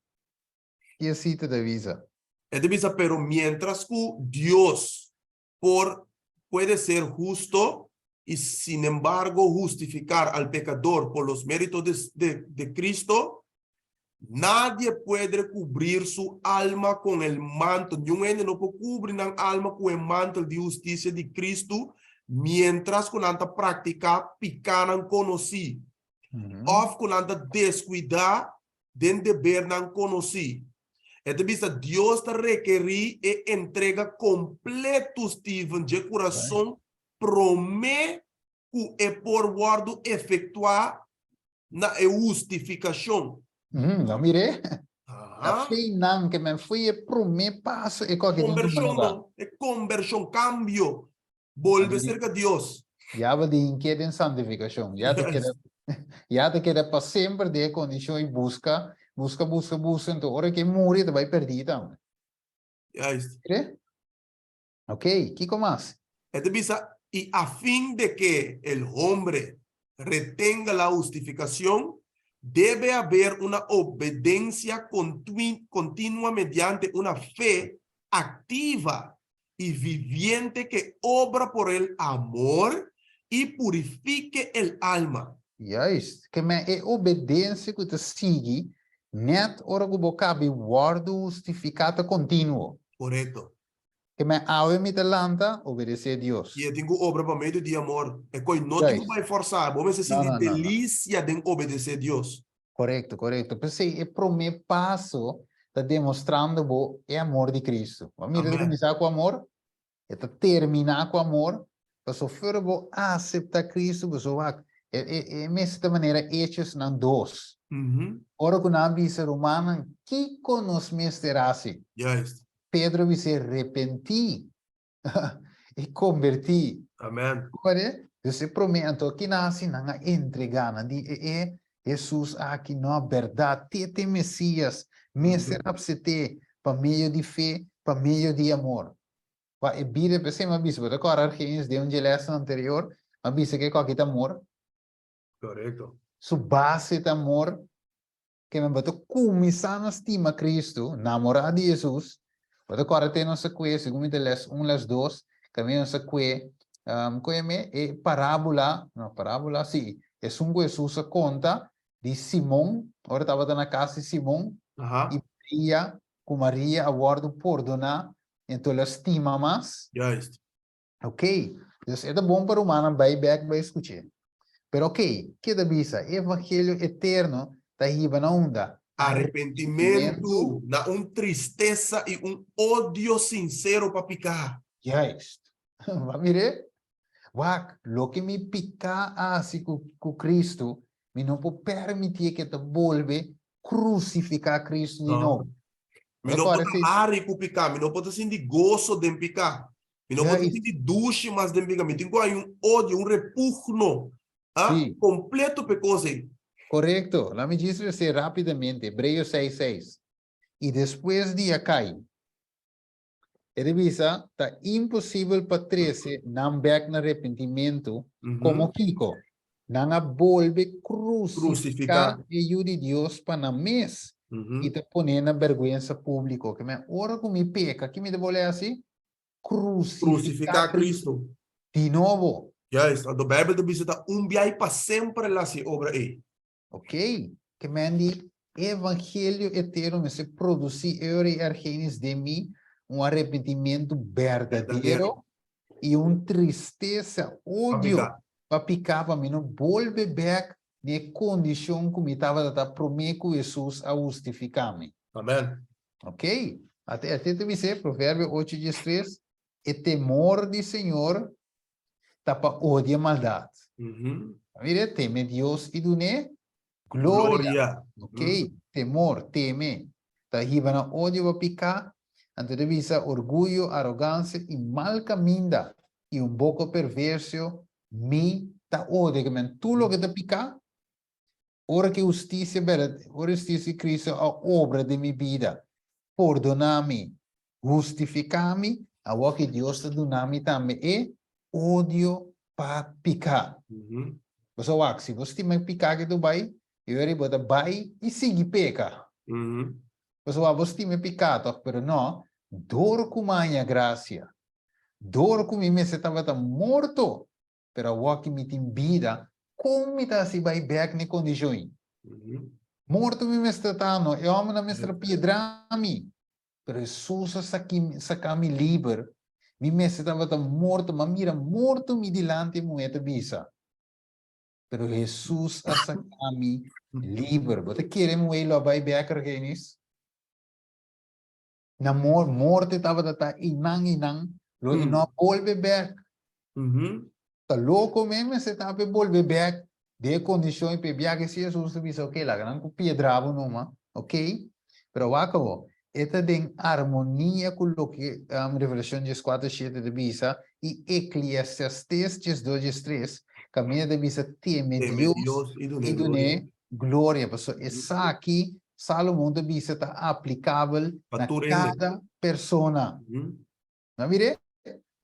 Que é sítio da visa. É de visa, pero mientras que Dios puede ser justo y sin embargo justificar al pecador por los méritos de Cristo, nadie puede cubrir su alma con el manto. Ninguém no puede cubrir la alma con el manto de justicia de Cristo mientras con anta práctica picanan conocí. Of con anta descuidar den deber nan conocí. Então, Deus te requerir e entrega completo, Steven, de coração, promete que é por guardo efetuar na justificação. Não mire? A fé não, que me foi o primeiro passo e qualquer Conversão não, é conversão, cambio, volve ser que Deus. Já vai de inquieto em santificação, já te queda para sempre de condição e busca, então hora que morre, vai perder então. Ok, que mais? Y a fin de que el hombre retenga la justificación, debe haber una obediencia continua mediante una fe activa y viviente que obra por el amor y purifique el alma. Juist, que me é obediência que te sigue, net ora que você cabe guardo justificado contínuo. Correcto. Que me ave mi talanta, obedecer a Deus. Y yo tengo obra por medio de amor. Es que no tengo que forzar, vos me sientes delicia de obedecer a Dios. Correto, correto. Pensei, é o primeiro passo está demonstrando o amor de Cristo. Mira, começar com amor, é terminar com amor, para sofrer o aceitar Cristo, é dessa maneira hechos não dois. Ora que na vida humana, que conosco mesterase? Pedro se arrepentir e convertir. Amém. Você promete que nasce na entregar, de Jesus aqui na verdade, te Messias, mesterapsete, para meio de fé, para meio de amor. E Bíblia, pensei, mas bispo, da cora arqueins de onde leste anterior, mas bispo que qualquer amor. Correto. Su base de amor, que me botou começar a estima Cristo, namorar de Jesus. Pero agora tem nossa coisa, segundo les 1, les 2, também nossa coisa, é parábola, não, parábola, sim, é um Jesus conta de Simão, agora estava na casa de Simão, e Maria, com Maria, aguardo perdonar, então ela estima mais. Justo. Ok, então é bom para o humano, vai escutar. Pero ok, que da bisa, evangelho eterno, tá riba na onda. Arrependimento, na tristeza e ódio sincero para picar. Yes. Mire, lo que me pica assim com Cristo, me não pode permitir que te volve crucificar Cristo de novo. Me não pode picar, me não pode sentir gozo de picar. E não Ya, vou te duche, mas de mim, me tenho aí ódio, repugno, Sí. completo pe coisa. Correcto. La me dice rapidamente, Hebreos 6:6. Y después de acá, revisa, está imposible para 13, não back na arrependimento, como Kiko. Não volve crucificar Crucificar. e de Deus para na mes. E te poner na vergonha público. Que me ora com me peca, que me devolve assim? Crucificar Crucificar Cristo. de novo. Yes, a Bíblia diz que biai para sempre lá se obra aí. Ok? Que mandi evangelho eterno se produzir e argenis de mim arrependimento verdadeiro e tristeza, ódio Papicar. para picar para mim não volver back na condição como estava da prometo Jesus a justificar-me. Amém. Ok? Até te dizer, Provérbio 8:3, e temor de Senhor tapa odia maldade. Mire, teme Deus e duné glória. Glória. Ok? Temor, teme. Tá hibana ódio para picar, ante visa orgulho, arrogância e mal caminho e pouco perverso, mi ta odia que men tu lo que te pica, ora que justiça ora justiça de Cristo a obra de mi vida. Perdonami, justificami, a o que Deus te donami também é ódio para picar. Você vai, se você tem picar que tu vai, eu era bota vai e sigue peca. Você vai, você tem picado, pero não, dor com minha graça. Dor com mim se estava morto, pero o que me tem vida, como me tá se vai back na condição? Morto me está no, eu amo na mestra piedrami. Pero Jesus sacami livre. Mi me estava morto, mas mira, morto me dilante moeda visa. Pero Jesus a sacami livre. Você quer moelo vai becker genis? Na morte estava da inang, lo ino volve back. Ta louco mesmo se tava volve back. De condições pe viaje se Jesus visa ok, la gran piedravo numa, ok? Pero acabou. Esta tem harmonia com o que Revelação 4:7 de visa e Eclesiastes 2:3 caminha de visa teme Deus e e dune glória. Pessoal, essa aqui Salomão de visa está aplicável na cada persona. Não mire?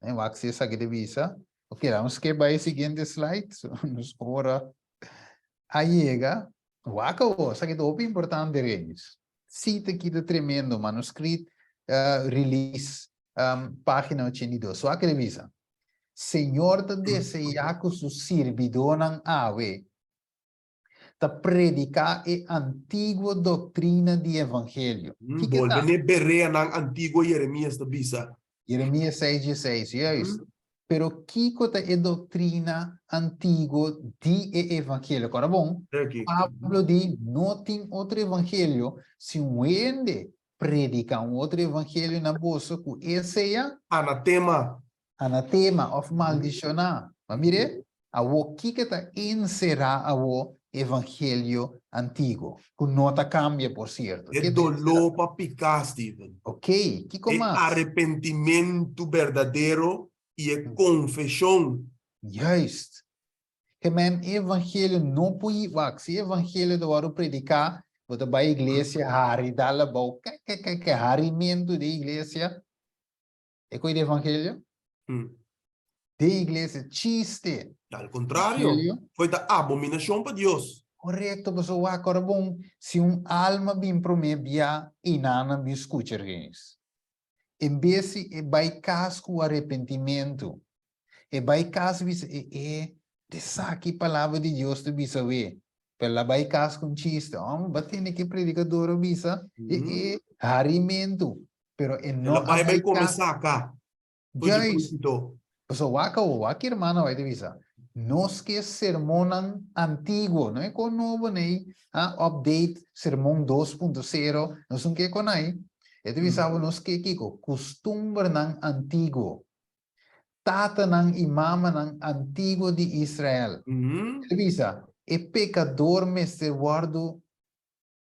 O acesso aqui de visa. Ok, vamos que vai seguinte slide. Nos ora aí chega. Acabou. Isso aqui é muito importante, Reis. Cita aqui de tremendo manuscrito, release, página 82. Só que revisa. Senhor te deseja que su servidor não ave, te predicar a antiga doutrina de evangelho. Volve ne berea nang antigo Jeremias da bisa. Jeremias 6:6, yes. Pero kiko ta é doutrina antigo de evangelho. Agora bom, Pablo diz, não tem outro evangelho, se ende predica outro evangelho na bolsa, que esse é anatema of maldicionar. Mas mire, a o que está encerrar a o evangelho antigo, que nota cambia, por certo. É dolor para picar, Steven. Ok, que mais? Arrependimento verdadeiro e confissão. Juist. Que men evangelho não pode wax. Se evangelho do aro predicar, você vai à igreja, hari dala bau, que harimento da igreja. É coisa de evangelho? De igreja, chiste. Al contrário, foi da abominação para Deus. Correto, pessoal. Agora bom, se alma bem promebia, inana me escuchar gens. Em vez de vai casco arrependimento, e vai casco de saque palavra de Deus de bisa we. Pela vai casco com chiste, batene que predicador bisa, harimento. Pero Ela vai começar cá. Já isso. Pessoal, waka irmã vai te bisa. Nos que sermão antigo, não é com novo nem update sermão 2.0, não são que com aí. E te bisa nos que kiko costumbre nan antigo. Tata ng imama ng antigo de Israel. Te bisa, el pecador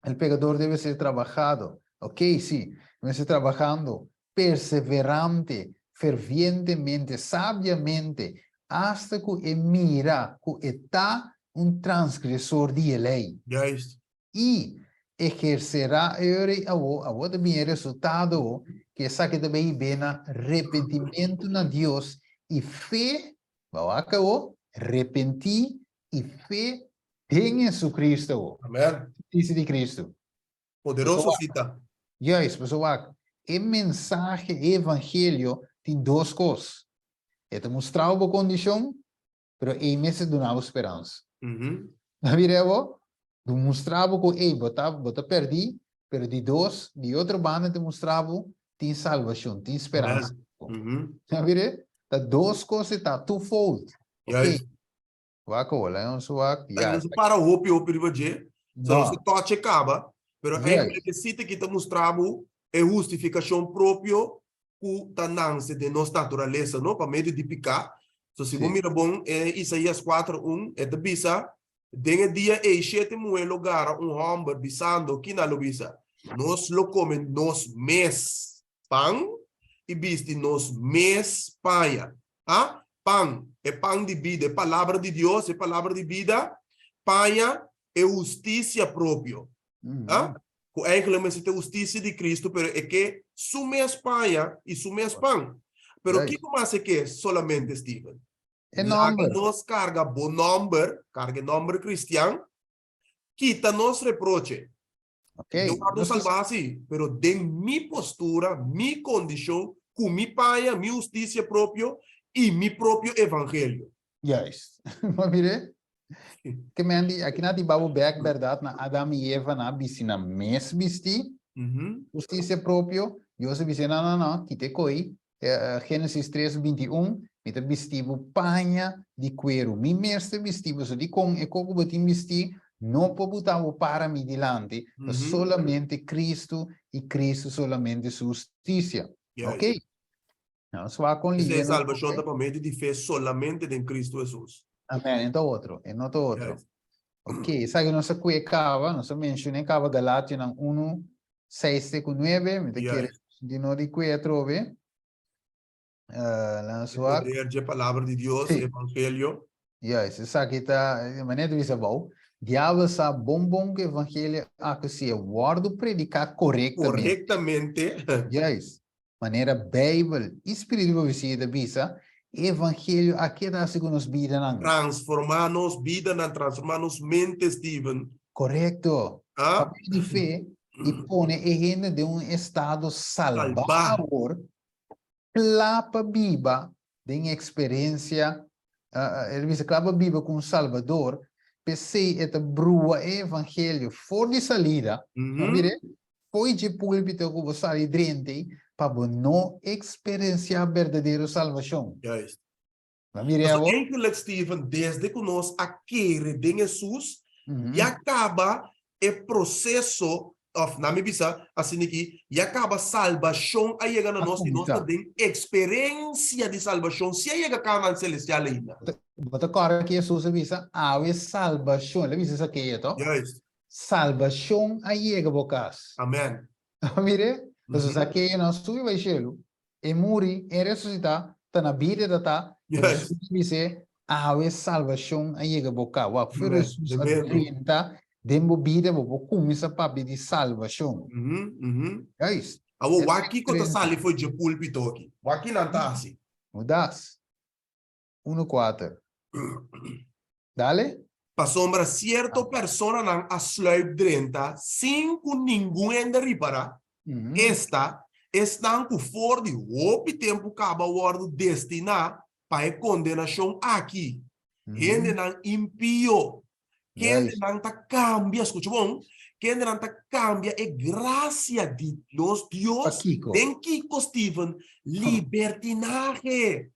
el pecador debe ser trabajado. Ok, sí, debe ser trabajando, perseverante, fervientemente, sabiamente, hasta que mira que está un transgresor de ley. Juist. E ejercerá a vos também resultado que saque também bem arrependimento na Deus e fé, acabou, arrepentir e fé em Jesus Cristo, Amen. justiça de Cristo. Poderoso cita. Juist, pessoal, o mensagem evangelho tem duas coisas. É te mostrar a condição, pero é me se donava esperança. Uhum. Vireu, demonstrava que, ei, bota perdi, pero de dois, de outra banda demonstrava tem salvação, tem esperança. Uhum. Vire, tá duas coisas, tá twofold. Ok, Juist. wako, lá é um suak, Tá, ja. não se para o hopi de vaje. Se não se Não, toche acaba. Pero Yes. aí que cita que te mostrava é justificação próprio ku tanang de nossa natureza, não? Para meio de picar. So, se você mira bom, Isaías 4:1, é de bisa, dengue dia e sete moe lugar homem bisando que na lo bisa. Nos lo comen nos mes pão e bisti nos mes paia. Ah? Pão é pão de vida, é palavra de Deus, é palavra de vida. Paia é justiça próprio. Ah? Eigenlijk é a justiça de Cristo, pero é que sume paia e sume pão. Pero Yes. que mais é que solamente, Steven? É Laga number. nos carga bom número cristiano, quita nos reproche. Ok, Eu vou salvar assim, pero de mi postura, mi condição, com mi paia, mi justiça próprio e mi próprio evangelho. juist. Maar vire, que mendi, aqui na tibabu back verdade na Adam e Eva na bisina mes bisti, justiça próprio, Deus disse, não, que te coi, Gênesis 3:21, met de vestido panha de cuero. Mi mestre vestido, so di con e coco botin vesti, non poputavo para mi dilante, solamente Cristo e Cristo solamente su justicia. Yes. Ok? Não, só com Essa é ligeiro. salvação da promessa de fé solamente em Cristo Jesus. Amém. Então outro, e não outro. Yes. Ok, sabe nossa cuecava, nossa mencionei cava Galátia ng 1:6-9, me te Yes. quer de novo de cuetrove. O poder de palavra de Deus, Sim. evangelho. Yes, essa kita maneira de saber. Diabo sa bombom que evangelho a que se guardo predicar corretamente. Corretamente. Yes. Maneira Bible, espiritual visita bisa, evangelho aqui dá segundo nos vida nang. Transformar-nos vida, transformar-nos mente, Steven. Correto. Ah? Papel de fé e põe a gente de um estado salvador, clapa biba, de experiência, ele diz clapa biba com Salvador, pensei esta brua evangelho for de salida, foi de púlpito que você sai drente, para não experienciar verdadeira salvação. Juist. Então, eigenlijk, Steven, desde que nós adquirimos de Jesus, e acaba o processo, na minha visão, assim que, e acaba a salvação a chegar a nós, e nós temos experiência de salvação, se chega a Canaã celestial ainda. Mas agora que Jesus avisa, há salvação, ele avisa isso aqui, então? Juist. Salvação a chega a bocas. Amém. Mire, então aqui nós subimos vai chelo, e muri, e ressuscitar, está na vida da tá, Yes. dice, há salvação a chega a bocas. O que Jesus apresenta, dentro vida, vou começar a de salvação. É isso. O aqui que está sali foi de púlpito aqui. O aqui não está assim. Mudas. 1:4. Dale? Para sombra, certa pessoa não asluip drenta, sem que ninguém ainda repara, esta estão com fora de o tempo acaba o ordem destinar para a condenação aqui. Ainda não impio. Que ainda não está cambia, escuta bom? Que ainda não está cambia é graça de Deus, tem que Steven, libertinagem.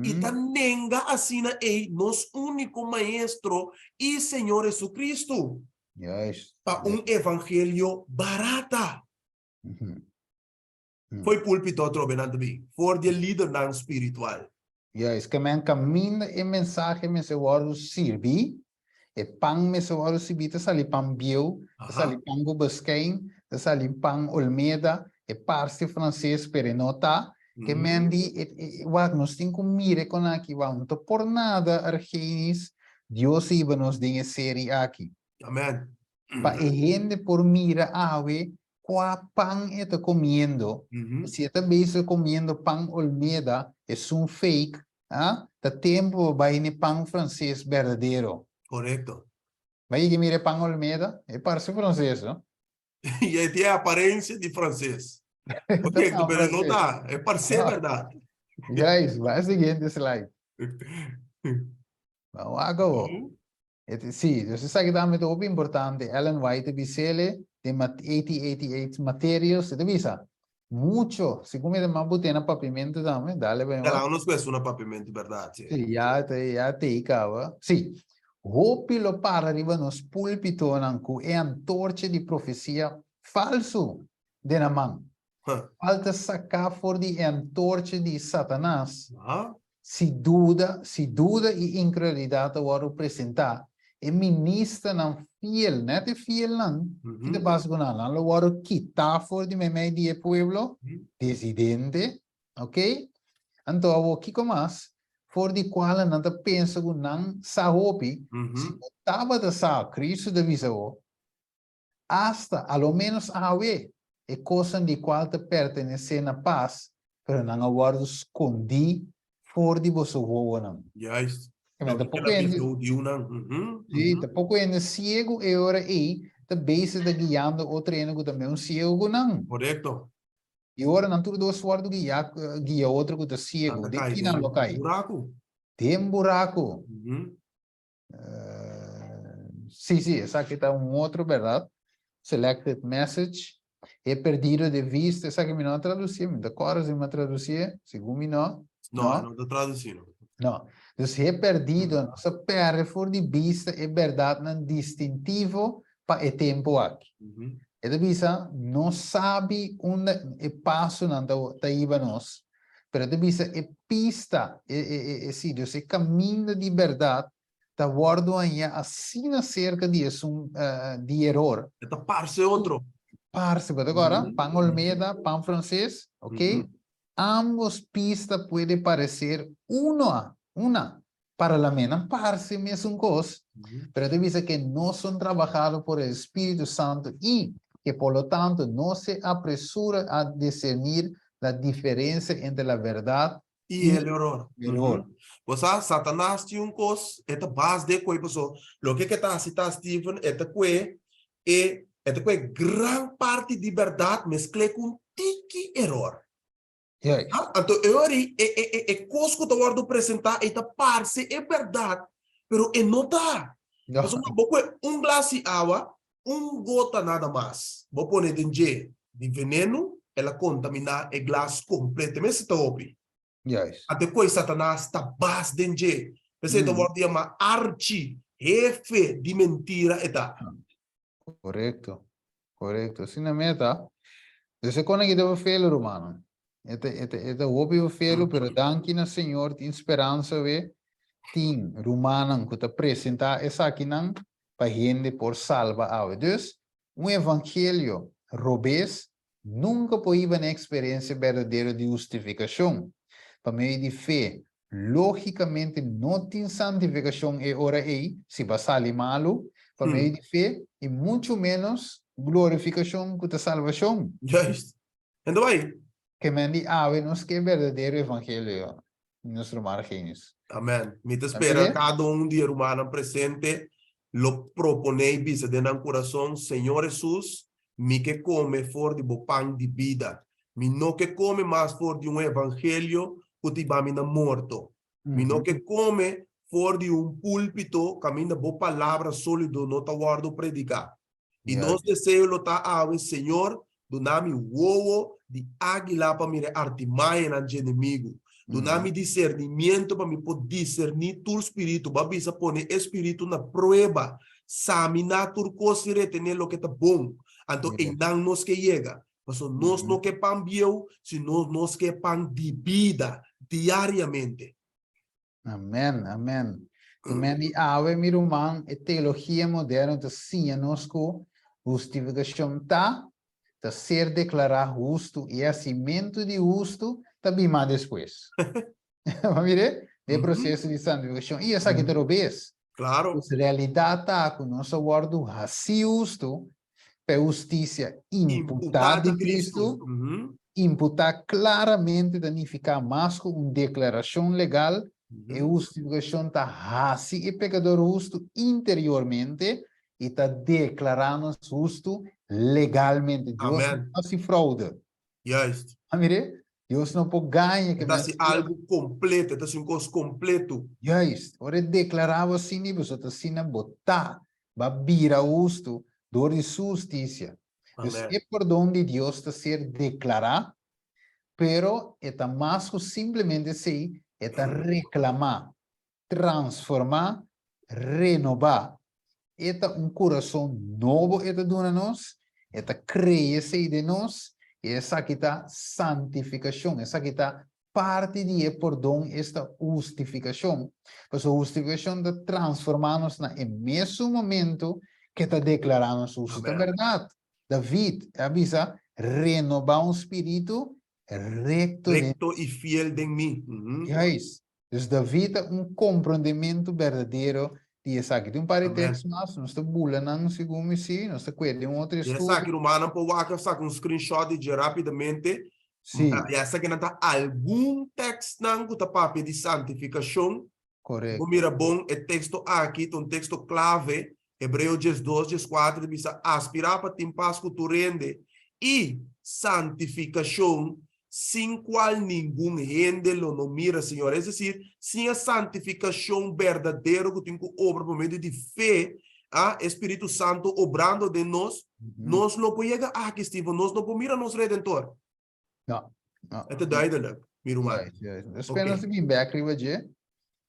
E também assim é nosso único maestro e Senhor Jesus Cristo. Yes. Para evangelho barata. Foi púlpito trobando bem. For the leader não espiritual. Yes, que men camina e mensagem me se waro sirvi. E pang me se waro sirvi ta sali pang biu, ta sali pang Gubascain, ta sali pang Olmeda, e parse francês perenota. Que mendi, wat nos tem que mire com aqui, want por nada argenis, Dios iba nos dinge serie aqui. Amen. Pa e gente por mira awe, qua pan está comiendo. Mhm. Si está mesmo comiendo pan Olmeda, es un fake, ¿ah? Da tempo vai ni pan francês verdadeiro. Correcto. Vai que mire pan Olmeda, é parece francês, não? Y ahí tiene apariencia de francés. Da Correcto, pan pero no francês. está. Es para ser verdad. Guys, vai seguinte slide. Vamos acabou. Mhm. Sì, você sabe que também é muito importante. Ellen White disse de 8088 materiais, você visa. Muito, se come de más botena papimento também, dale bem. Te la unos questo una papimento, ¿verdad? Sí. Sì, já te cava. Sì. Hopi lo para arriba nos pulpito nanku e antorce di profecia falso de na man. Huh. Falta sacar for di antorce di Satanás. Ah, Se dúvida e incredulidade agora apresentar, e ministra não fiel, não é fiel não, que te passa com ela, não agora quitar for de meio de pueblo, presidente, ok? Então, o que mais, for de qual não te pensa com não sabe, se estava de sa Cristo de visão, hasta, a lo menos a ver, é coisa de qual te pertence na paz, pero não agora escondi for di boso wonan. juist. Maar Dat tampoco is ende, die una. sí, tampoco ende ciego e ora te base da guiando o treino que também um ciego gunan. Correcto. E ora não tudo dois guardo guia outro que tá ciego. De que não locai? Buraco. Tem buraco. Mhm. Sim, sim, essa aqui tá outro, verdade? Selected message. He perdido de vista, essa que me não traduzir, me decora se me traduzir, segundo me não. No, no te traducindo. Não. Dus he perdido, nossa perde for de vista é verdade não distintivo para o tempo aqui. E de vista não sabe onde é passo não tá iba nós. Pero de vista é pista, sim, dus é caminho de verdade. Tá guardo aí assim acerca de isso de error. Esta parce outro. Parce, agora, pan Olmeda, pan francês, ok? Ambos pistas puede parecer una para la mena parce mesmo cosa, pero te dice que no son trabajados por el Espíritu Santo y que por lo tanto no se apresura a discernir la diferencia entre la verdad Y el error. error. O sea, Satanás tiene un cos, esta base de coi pessoa. Lo que está citando Stephen, esta gran parte de verdade mescla com tiki error. Yes. Então, coisa que eu vou apresentar, esta parte é verdade, pero não está. No. Vou pôr glass de água, gota nada mais. Vou pôr de veneno, ela contaminar o glass completamente, está opi. Yes. Até que Satanás está base de você vai chamar archi, jefe de mentira, eta. Correcto, correcto. Sin meta, se quando que deve fazer, romano. Este óbvio fazer, pero danke na Senhor, tem esperança ver, tem romano que te apresenta essa aqui não para gente por salva a Dus, evangelho robês nunca pode uma experiência verdadeira de justificação. Para meio de fé, logicamente não tem santificação e ora aí, se passar malo, para meio de fé, e muito menos glorificação que a salvação. Juist. Então aí. Que mendi nos que é verdadeiro evangelho em nosso margens. Amém. Me te espera cada dia humano presente, lo proponei bisa de nan coração, Senhor Jesus, me que come for de bo pan de vida, me no que come mais for de evangelho, que te va mina morto, me no que come for de púlpito, caminha bo palavra sólido, no ta guardo predicar. E nós desejo lo ta ave, Senhor, do nome wowo de águila para mire artimaia na inimigo. Do nome discernimento para me poder discernir tu espírito, para bisa pone espírito na prueba, examinar tu coisa e retener lo que tá bom. Então, em não nos que chega, mas nós não que pan bio, sino nós que pan de vida diariamente. Amém, amém. Amém. E ave mi román, e teologia moderna te ensina nos que justificação tá, tá ser declarado justo e acimento de justo também mais depois. Vamos ver? O processo de santificação. E essa aqui Uhum. toda vez. Claro. A realidade está com nosso guardo assim justo, para justiça imputada de Cristo, Uhum. imputar claramente danificar mais com uma declaração legal, e Uhum. justificação está assim e pecador justo interiormente e está declarando justo legalmente. Deus não Amém. faz fraude. Juist. Amire? Deus não pode ganhar que Het is algo completo, het is een kost completo. Juist. Ora declarava assim, você está assim, botar, babira justo, door de justiça. Dus Amém. é perdão de Deus está ser declarar, pero é mais que simplesmente ser, é reclamar, transformar, renovar. É coração novo, é dona nós, é crer-se de nós, e essa aqui está santificação, essa aqui está parte de perdão, esta justificação. Pois a justificação está transformando-nos no mesmo momento que está declarando justo. É Amém. verdade. David avisa, renovar um espírito recto de Recto e fiel de mim. Uhum. Yes. Dus David compreendimento verdadeiro de essa aqui. Tem um par de Amém. textos, mas nós estamos bulando segundo me sim, nós estamos com um outro E essa estudo. aqui no mano para o saca um screenshot de rapidamente. Sim, E essa aqui não está algum texto não que está para de santificação. correto. O mira bom é texto aqui, um texto clave. Hebreu 12, 4, diz aspirar para ter paz com tu rende e santificação sem qual ninguém rende lo mira, Senhor. É decir, sem a santificação verdadeira que tem que obra por meio de fé, Espírito Santo obrando de nós, nós não podemos chegar aqui, Steve, nós não podemos mirar nosso Redentor. Não, não. É duidelijk, meu irmão. Yes, yes. Dus apenas okay. Bem back rivaje.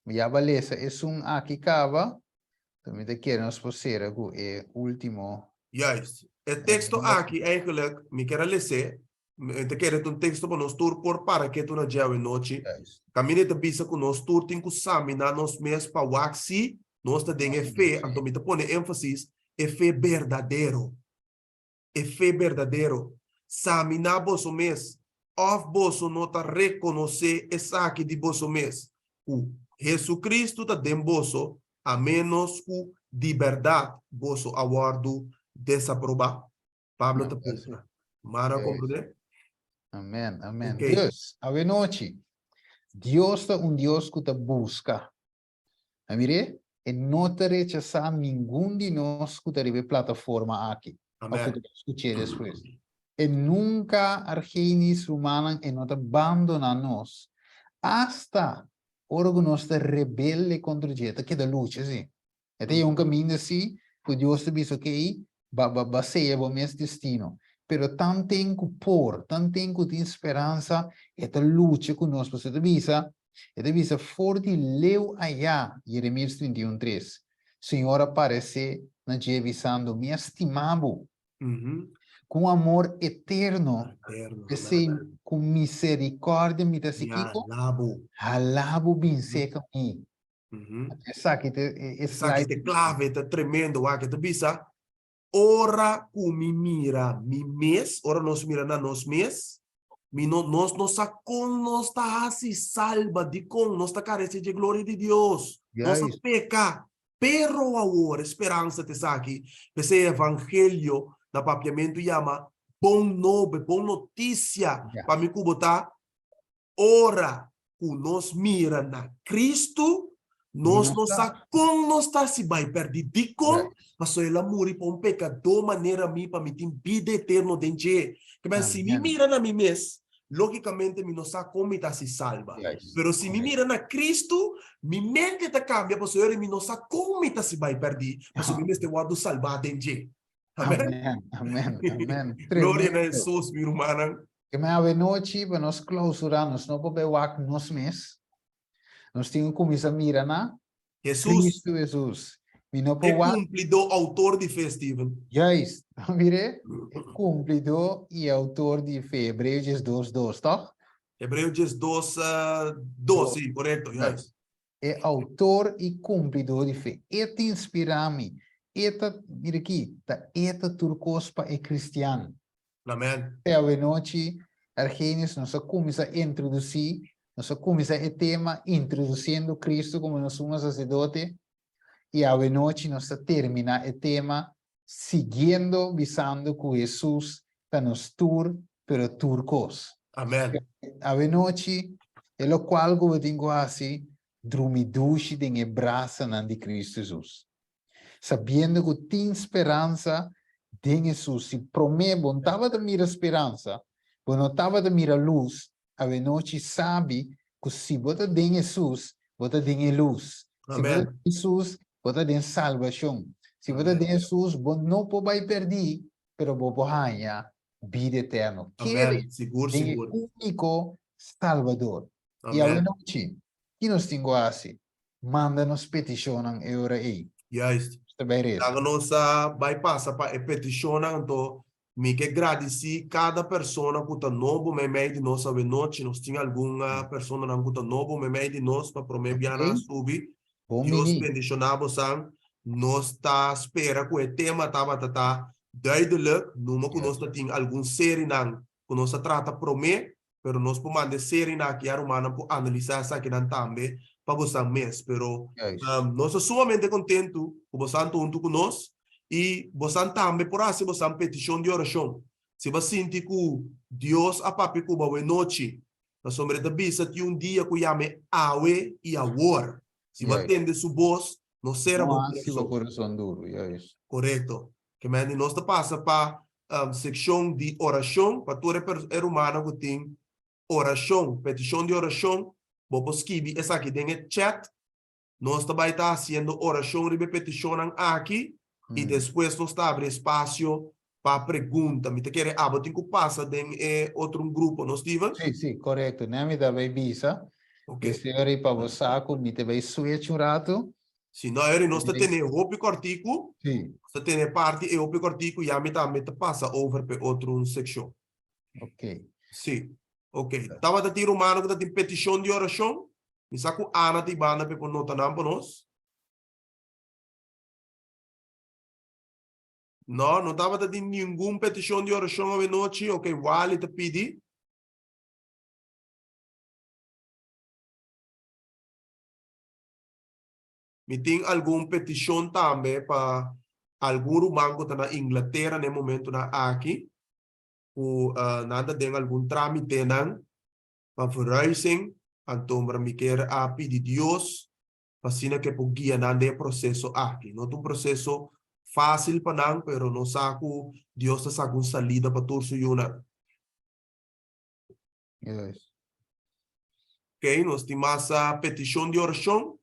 Já beleza, é aqui cava. Também te queremos fazer o último. Juist. Het texto aqui eigenlijk, me quero lezer, te quero um texto para nós tur por para que tu na dia e noite. Caminhe te bisa com nós tur tem que examinar nós mesmos para waxi, nós te dengue fé, então me te pone ênfasis, é fé verdadeiro. É fé verdadeiro. Examinar vosso mês, of vosso nota reconhecer essa aqui de vosso mês. O Jesus Cristo te dem vosso, a menos que de verdade vosso aguardo desaprovar. Pablo te pergunta. Mara compreender? Amém, amém. Okay. Deus, a noite, Deus é Deus que te busca. Amire? E não te rechazar nenhum de nós que te arrive plataforma aqui. Amém. Que te escute depois. E nunca argenis humanos e não te abandona nós. Hasta ora que nós te rebelde contra Deus, que da luta, sim. E um caminho assim, que Deus te diz, ok, baseia o meu destino. Pero tanto tempo de esperança, esta luta conosco, você te avisa, for de leu allá, Jeremias 31:3. Senhor aparece na dia avisando, me estimavo, com amor eterno, com misericórdia, me dá alabo bem seca mim. Essa aqui é clave, é tremendo, que te bisa. Ora o me mira mi mes, ora nos mira na nos mes, nos sacou, nos tá assim salva de com, nos tá carece de glória de Deus, nos peca, pero agora esperança te saque, esse evangelho da papiamento chama bom notícia, para me cubotar, ora o nos mira na Cristo, nós sacou, nos tá se vai perder de com, mas só ela morre por um pecador maneira mim para me ter vida eterna dentro. Que mas se me mira na mim mesmo, logicamente me não sabe como está se salva. Pero se me mira na Cristo, minha mente está cambia, para só ela me não sabe como está se vai perder, mas o me este guardo salvar dentro. Amém, amém, amém. Glória a Jesus, meu irmão. Que me ave noite para nós clausurar, nós não podemos ver nós mesmos. Nós temos que começar a mirar na Cristo Jesus. É cumprido autor de fé, Steven. Juist. Mire, é cumprido e autor de fé. Hebreus 2:2, tá? Hebreus 2:2, sim, correto. É autor e cumpridor de fé. Eta inspira-me. Eta, mira aqui, eta turcospa é cristiano. Amen. E a noite, Argenis, nós começamos a introduzir, nós começamos o tema introduzindo Cristo como nosso sumo sacerdote, e a noite nós termina o tema seguindo, visando que Jesus está nos tour, pero turcos. Amen. A noite, é o qual eu tenho assim, drumidushi de braça de Cristo Jesus. Sabendo que tem esperança de Jesus, se promete, não estava de mira esperança, não estava de mira luz, a noite sabe que se você tem Jesus, você tem luz. Se você Amen. tem Jesus, você tem salvação. Se você Amen. tem Jesus, você não pode perder, mas você ganha vida eterna. Que Amen. Seguro, tem seguro. único Salvador. E a Amen. noite, que nós temos assim, manda-nos petição em hora aí. Juist. Está bem, Daga nossa bypassa para a petição, então, me que agradecer cada pessoa que está novo, me meio de nós, sabe, noite, nós tinha alguma pessoa que está novo, me meio de nós, para prometer a subir. Bom Deus menino. bendicionava, sang, nós está espera que o tema tá duidelijk, numa que nós tem algum série não, que nós trata prometer, pero nós podemos série na que a romana por analisar essa que não também, para você mês, pero nós somos sumamente contentos que você está junto conosco e você também por assim você petição de oração. Se você sente que Deus a papi que vai noite, nós somos de bisa que dia que chame awe e awor. Se você atende sua voz, não será Não bom há se o coração duro. correto. Que me nós passa para secção de oração para todo ser humano que tem oração, petição de oração, vou escrever essa aqui dentro chat. Nós também está fazendo oração e petição aqui e depois nós está abrindo espaço para pergunta. Me te quer tem que passar dentro outro grupo, não Steven? Sim, correto. Né, me dá bem bisa. Ok. Esse aí para você, me te vai switch rato. Se não é, nós está tendo roupa cortico. Sim. Você tem parte e roupa cortico e a metade passa over para outra seção. Ok. Sim. Ok. Tava da tiro humano que tem petição de oração. Me saco Ana de banda para nota não para nós. Não tava da nenhum petição de oração a noite. Ok, vale te pedir. Me tem alguma petição também para algum humano que está na Inglaterra no momento na aqui. O nada tem algum trámite não para verhuizing. Então, para me quer a pedir Deus para que por guia nande processo aqui. Não é um processo fácil para não, pero não saco Deus está sacando salida para todos os yuna. Yes. Ok, nós temos a petição de oração.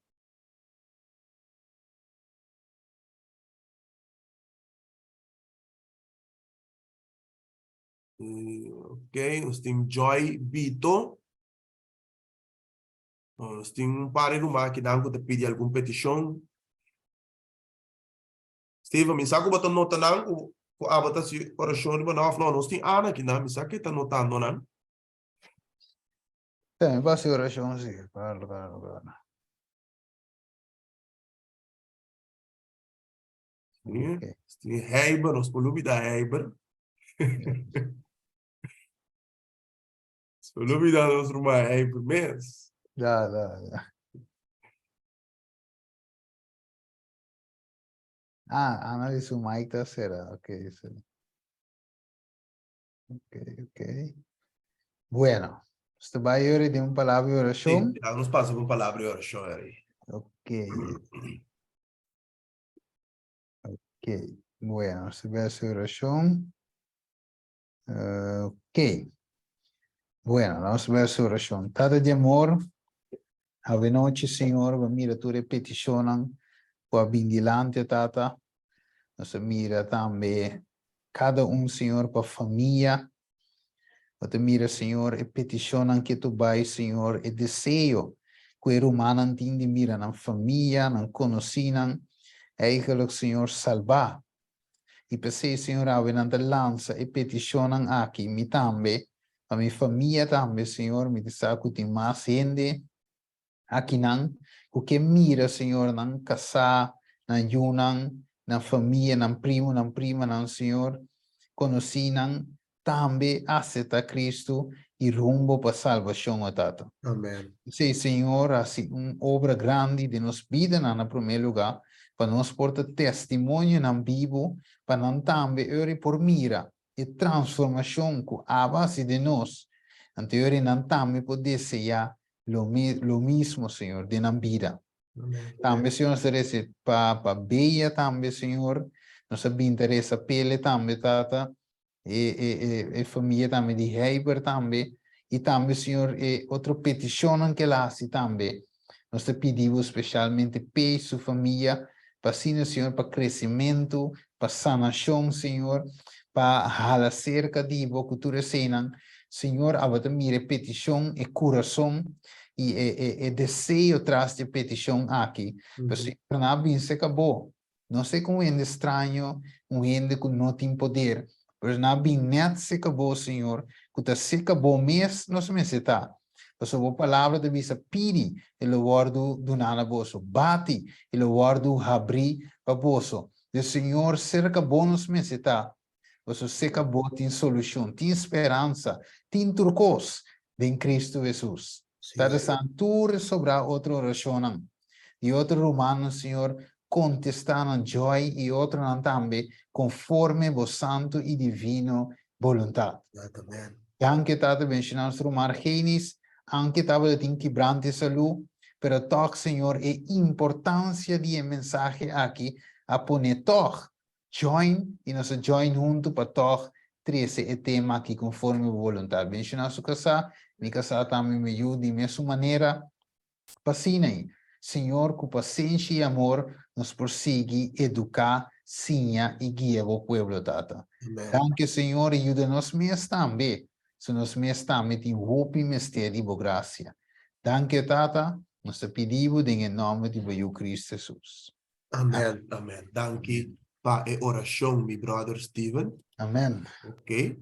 Ok, nós temos Joy Bito. Nós temos par de rumah que dá te pedir alguma petição. Steven, me saco botar nota não, o abata se oração de banaf não, nós temos Ana que não, me saco que está notando não. Tem, vai ser oração, sim. Claro. Okay. Heiber, nós podemos dar Heiber. Podemos dar nós rumah Heiber mês. Dá. Ana de su Maita será. Ok. Bueno. Este va a ir de un palabra de oración. Sim, nos passa por palavra de oração aí. Ok. Bueno, este va a ser oración. Ok. Bueno, vamos a ver su oración. Tata de amor, a noche, Señor, mira tu repetición, por vigilante, Tata. Nos mira también cada Señor, por familia. Te mira, Señor, petición que tu vai, Señor, e deseo que o humano entende, mira, na família, na conhecida, é que Señor, salvar. E pensei, Señor, a na lança e petição aqui, me também, a minha família também, Señor, me diz que tem mais gente aqui não, o que mira, Señor, na casa, na yunan, na família, na primo, na prima, na Señor, conhecida, também aceita Cristo e rumbo para salvação, Tata. Amen. Sim, Senhor, assim, uma obra grande de nos vida na primeiro lugar, para nos portar testemunho na Bíblia, para nós também ore por mira e transformação que a base de nós, anterior nós também poder ser lo mesmo, Senhor, de na vida. Amen. Também, Senhor, se para beia também, Senhor, nos interessa pele também, Tata, e família também de Heiber também, e também, Senhor, outra petição que lá se também. Nós te pedimos especialmente para sua família, para sim, Senhor, para crescimento, para sanação, Senhor, para hala cerca de boca tu resenam, Senhor, a você mire petição e coração e desejo atrás de petição aqui. Pero Senhor, na bem se acabou. Não sei como é estranho, um ende que não tem poder. Mas na binnet se acabou, Senhor, que se acabou mês, não se necessita. Mas a palavra de visa pidi, ele guardo do nana boso, bati, ele guardo abri para boso. O Senhor se acabou, não se necessita. Mas se acabou, tem solução, tem esperança, tem turcos em Cristo Jesus. Está santura sobre a outra oração. E outro romano, Senhor, contestando joy e outro não também, conforme o santo e divino vontade. Amen. Anche tata mencionamos rumar genis, anche tava tem quebrante saúde, pero toch, Senhor, e importância de mensagem aqui, a poner toch, join, e nós join junto para toch, 13 e tema aqui conforme a vontade. Mencionamos o casar, mi casar também me ajuda de mesma maneira, passinei. Senhor, com paciência e amor, nos persigue, educar, sinha e guia o povo, Tata. Amen. Danke, Senhor, ajuda-nos mesmo também. Se nós mesmo também tem roupa e mistério e graça. Danke, Tata. Nós te pedimos em nome de Cristo Jesus. Amen. Amen. Danke pa e oração, mi brother Steven. Amém. Ok.